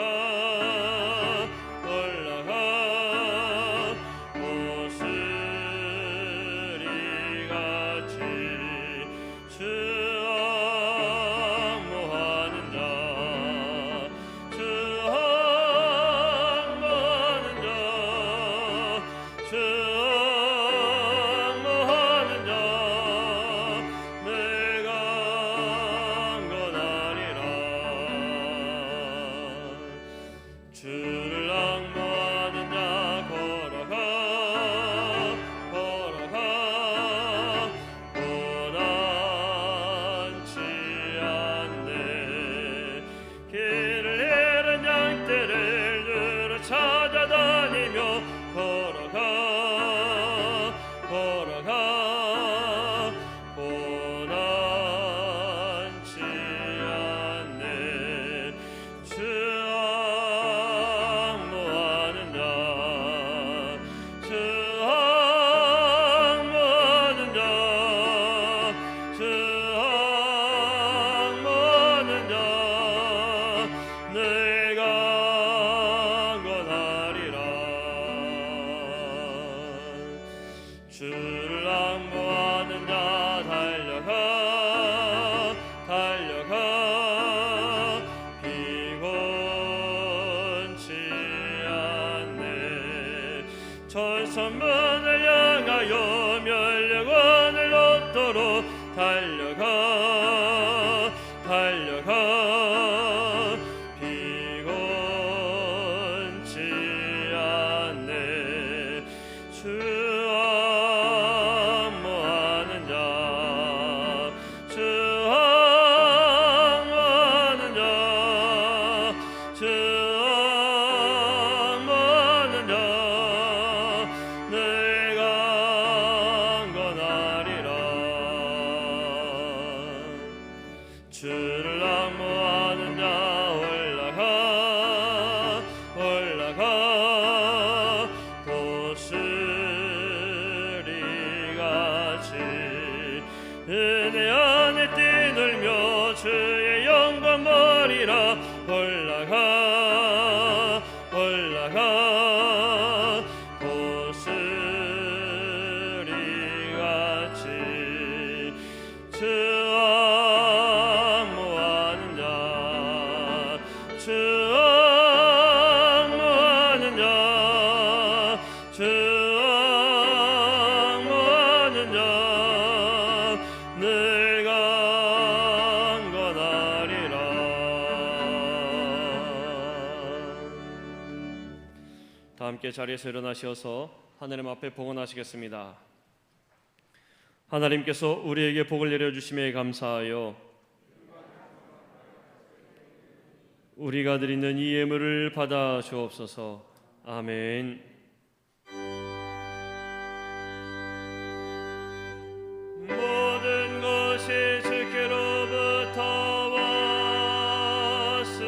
주를 앙모하는 자 달려가 달려가 피곤치 않네. 천선만을 향하여 멸령원을 얻도록 달려가 달려가 피곤치 않네. 주 앙모하는 자 주 앙모하는 자 주 앙모하는 자 내가 강건하리라. 주를 앙모하는 자 올라가 올라가 도스리같이 은혜 안에 뛰놀며 주의 영광 보리라. 올라가 올라가 도스리같이 주 앙모하는 자 주 앙모하는 자 주 앙모하는 자 내가 강건하리라. 다 함께 자리에서 일어나셔서 하나님 앞에 봉헌하시겠습니다. 하나님께서 우리에게 복을 내려주심에 감사하여 우리가 드리는 이 예물을 받아 주옵소서. 아멘. 모든 것이 주께로부터 왔으니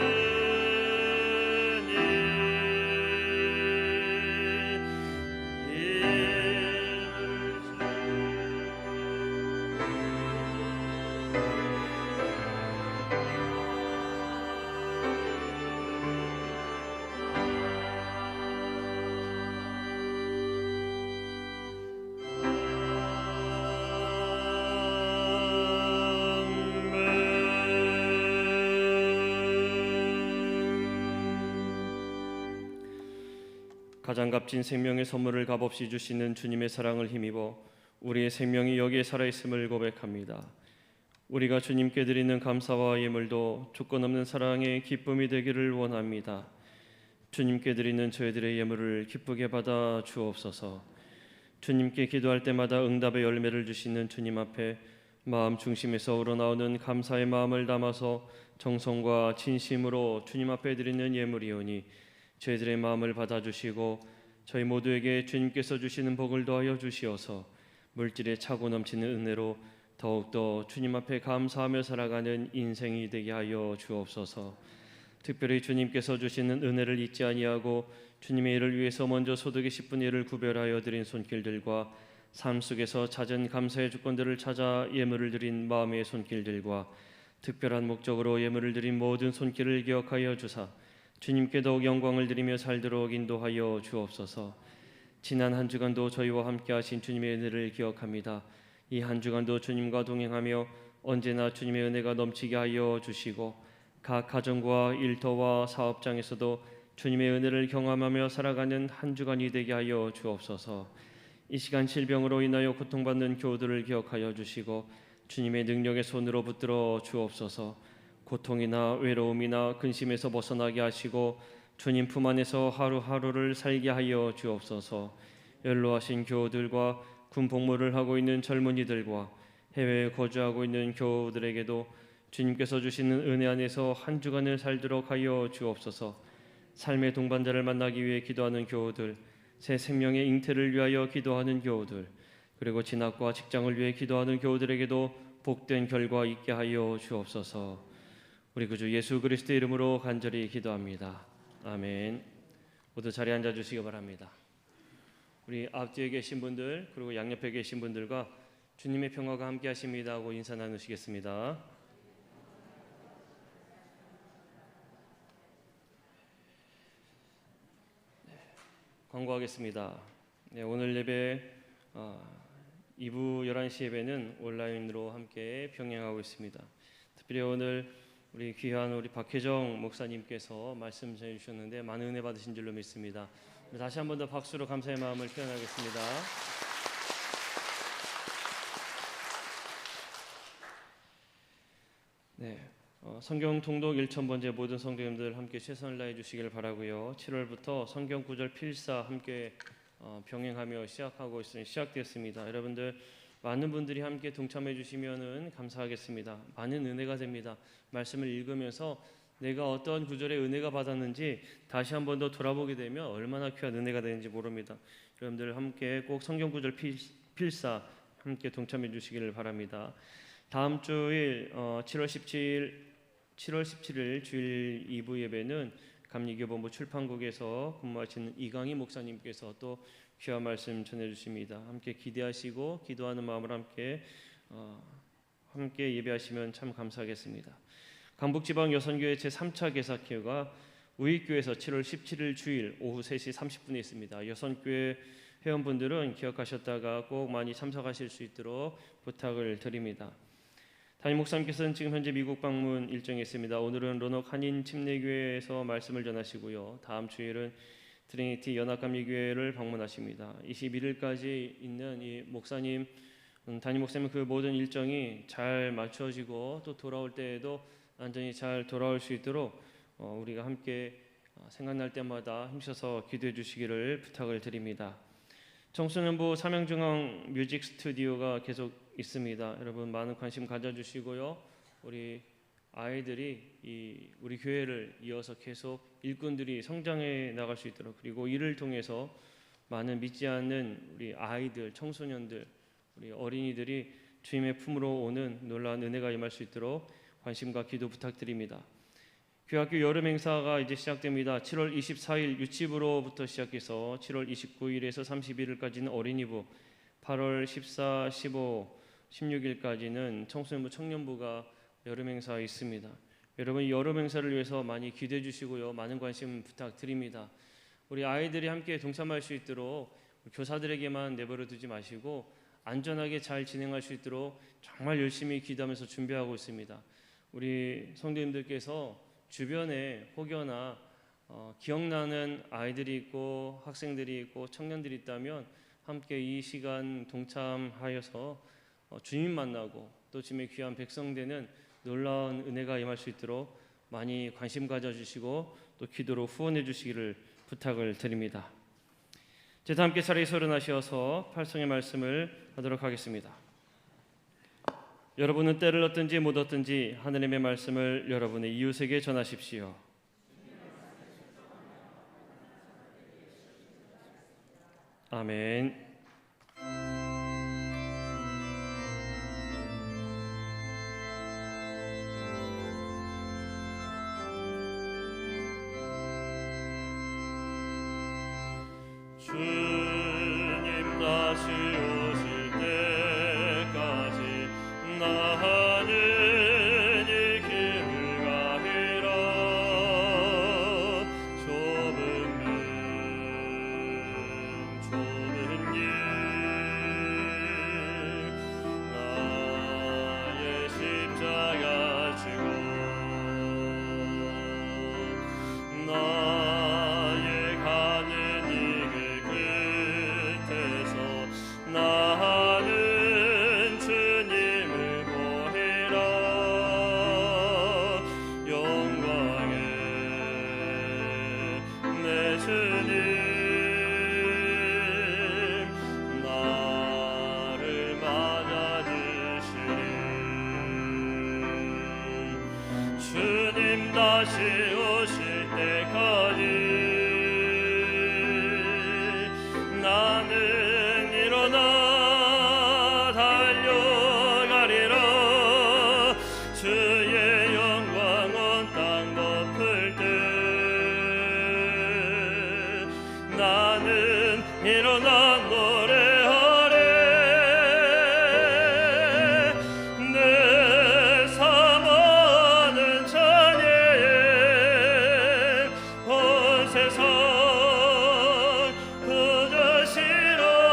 가장 값진 생명의 선물을 값없이 주시는 주님의 사랑을 힘입어 우리의 생명이 여기에 살아있음을 고백합니다. 우리가 주님께 드리는 감사와 예물도 조건 없는 사랑의 기쁨이 되기를 원합니다. 주님께 드리는 저희들의 예물을 기쁘게 받아 주옵소서. 주님께 기도할 때마다 응답의 열매를 주시는 주님 앞에 마음 중심에서 우러나오는 감사의 마음을 담아서 정성과 진심으로 주님 앞에 드리는 예물이오니 저희들의 마음을 받아주시고 저희 모두에게 주님께서 주시는 복을 더하여 주시어서 물질에 차고 넘치는 은혜로 더욱더 주님 앞에 감사하며 살아가는 인생이 되게 하여 주옵소서. 특별히 주님께서 주시는 은혜를 잊지 아니하고 주님의 일을 위해서 먼저 소득의 10분의 1을 구별하여 드린 손길들과 삶 속에서 찾은 감사의 주권들을 찾아 예물을 드린 마음의 손길들과 특별한 목적으로 예물을 드린 모든 손길을 기억하여 주사 주님께 더욱 영광을 드리며 살도록 인도하여 주옵소서. 지난 한 주간도 저희와 함께 하신 주님의 은혜를 기억합니다. 이 한 주간도 주님과 동행하며 언제나 주님의 은혜가 넘치게 하여 주시고 각 가정과 일터와 사업장에서도 주님의 은혜를 경험하며 살아가는 한 주간이 되게 하여 주옵소서. 이 시간 질병으로 인하여 고통받는 교우들을 기억하여 주시고 주님의 능력의 손으로 붙들어 주옵소서. 고통이나 외로움이나 근심에서 벗어나게 하시고 주님 품 안에서 하루하루를 살게 하여 주옵소서. 연로하신 교우들과 군 복무를 하고 있는 젊은이들과 해외에 거주하고 있는 교우들에게도 주님께서 주시는 은혜 안에서 한 주간을 살도록 하여 주옵소서. 삶의 동반자를 만나기 위해 기도하는 교우들, 새 생명의 잉태를 위하여 기도하는 교우들, 그리고 진학과 직장을 위해 기도하는 교우들에게도 복된 결과 있게 하여 주옵소서. 우리 구주 예수 그리스도의 이름으로 간절히 기도합니다. 아멘. 모두 자리에 앉아 주시기 바랍니다. 우리 앞뒤에 계신 분들 그리고 양옆에 계신 분들과 주님의 평화가 함께 하십니다 하고 인사 나누시겠습니다. 광고하겠습니다. 오늘 예배 2부 11시 예배는 온라인으로 함께 병행하고 있습니다. 특별히 오늘 우리 귀한 우리 박혜정 목사님께서 말씀 전해 주셨는데 많은 은혜 받으신 줄로 믿습니다. 다시 한 번 더 박수로 감사의 마음을 표현하겠습니다. 네, 성경 통독 1000번째 모든 성도님들 함께 최선을 다해 주시길 바라고요. 7월부터 성경 구절 필사 함께 병행하며 시작되었습니다. 여러분들 많은 분들이 함께 동참해 주시면은 감사하겠습니다. 많은 은혜가 됩니다. 말씀을 읽으면서 내가 어떤 구절에 은혜가 받았는지 다시 한 번 더 돌아보게 되면 얼마나 귀한 은혜가 되는지 모릅니다. 여러분들 함께 꼭 성경 구절 필사 함께 동참해 주시기를 바랍니다. 다음 주일 7월 17일 주일 2부 예배는 감리교본부 출판국에서 근무하시는 이강희 목사님께서 또 귀한 말씀 전해주십니다. 함께 기대하시고 기도하는 마음으로 함께 예배하시면 참 감사하겠습니다. 강북지방 여선교회 제3차 개사교회가 우익교회에서 7월 17일 주일 오후 3시 30분에 있습니다. 여선교회 회원분들은 기억하셨다가 꼭 많이 참석하실 수 있도록 부탁을 드립니다. 담임 목사님께서는 지금 현재 미국 방문 일정이 있습니다. 오늘은 로녹 한인 침례교회에서 말씀을 전하시고요. 다음 주일은 트리니티 연합감리교회를 방문하십니다. 21일까지 있는 이 목사님, 담임 목사님 그 모든 일정이 잘 맞춰지고 또 돌아올 때에도 안전히 잘 돌아올 수 있도록 우리가 함께 생각날 때마다 힘써서 기도해 주시기를 부탁을 드립니다. 청소년부 삼양중앙 뮤직 스튜디오가 계속 있습니다. 여러분 많은 관심 가져주시고요. 우리 아이들이 우리 교회를 이어서 계속 일꾼들이 성장해 나갈 수 있도록, 그리고 이를 통해서 많은 믿지 않는 우리 아이들, 청소년들, 우리 어린이들이 주님의 품으로 오는 놀라운 은혜가 임할 수 있도록 관심과 기도 부탁드립니다. 교학교 여름 행사가 이제 시작됩니다. 7월 24일 유치부로부터 시작해서 7월 29일에서 31일까지는 어린이부, 8월 14, 15, 16일까지는 청소년부, 청년부가 여름 행사 있습니다. 여러분 여름 행사를 위해서 많이 기대해 주시고요. 많은 관심 부탁드립니다. 우리 아이들이 함께 동참할 수 있도록 교사들에게만 내버려 두지 마시고 안전하게 잘 진행할 수 있도록 정말 열심히 기도하면서 준비하고 있습니다. 우리 성도님들께서 주변에 혹여나 기억나는 아이들이 있고 학생들이 있고 청년들이 있다면 함께 이 시간 동참하여서 주님 만나고 또 주님의 귀한 백성 되는 놀라운 은혜가 임할 수 있도록 많이 관심 가져주시고 또 기도로 후원해 주시기를 부탁을 드립니다. 다 함께 자리에 서른하셔서 팔성의 말씀을 하도록 하겠습니다. 여러분은 때를 얻든지 못 얻든지 하느님의 말씀을 여러분의 이웃에게 전하십시오. 아멘. 주님 다시 오실 때까지 나는 이 길을 가리라. 좁은 길 나의 십자가 지고 나의 가는 이 길 끝에서 나는 주님을 보리라. 영광의 내 주님 나를 맞아주시리. 주님 다시 오실 때까지 나는 일어나 달려가리라. 주의 영광 온 땅 덮을 때 나는 일어나 노래하리. 내 사모하는 자녀의 온 세상 그저 싫어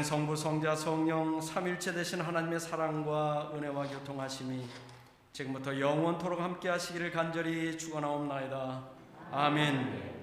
성부 성자 성령 삼일체 되신 하나님의 사랑과 은혜와 교통하심이 지금부터 영원토록 함께 하시기를 간절히 축원하옵나이다. 아멘.